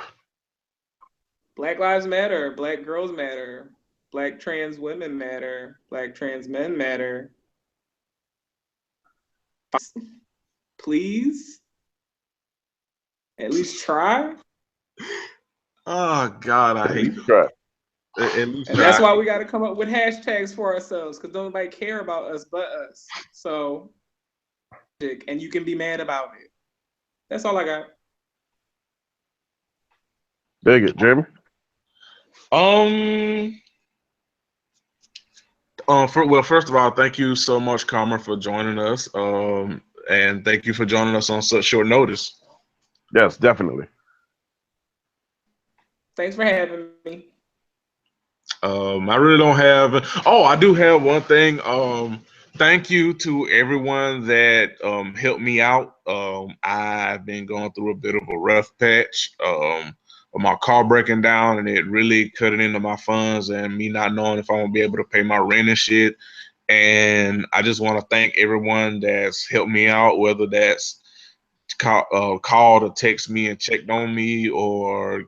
Black lives matter. Black girls matter. Black trans women matter. Black trans men matter. Please, at least try. Oh God, I hate to try. And that's why we got to come up with hashtags for ourselves, because nobody care about us but us. So, and you can be mad about it. That's all I got. Dig it, Jeremy. First of all, thank you so much, Carmen, for joining us. And thank you for joining us on such short notice. Yes, definitely. Thanks for having me. I really don't have. Oh, I do have one thing. Thank you to everyone that helped me out. I've been going through a bit of a rough patch. My car breaking down and it really cutting into my funds and me not knowing if I'm gonna be able to pay my rent and shit. And I just want to thank everyone that's helped me out, whether that's called or text me and checked on me, or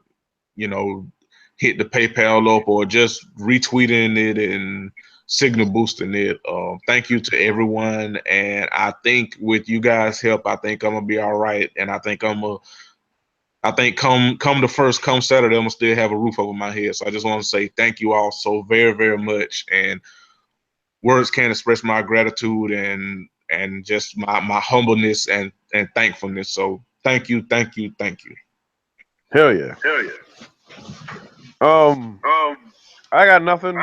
hit the PayPal up, or just retweeting it and signal boosting it. Thank you to everyone, and I think with you guys' help, I think I'm gonna be all right, and I think come Saturday, I'm gonna still have a roof over my head. So I just want to say thank you all so very, very much, and words can't express my gratitude and just my humbleness and thankfulness. So thank you. Hell yeah. I got nothing.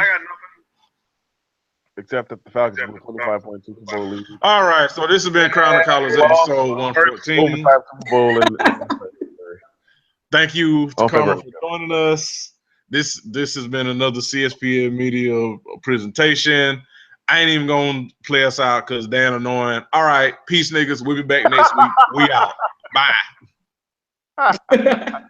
Except that the Falcons won 25-point Super Bowl lead. All right, so this has been Crown of College episode 114. Super Bowl Thank you to Carmen for joining us. This has been another CSPN Media presentation. I ain't even gonna play us out because Dan annoying. All right, peace, niggas. We'll be back next week. We out. Bye.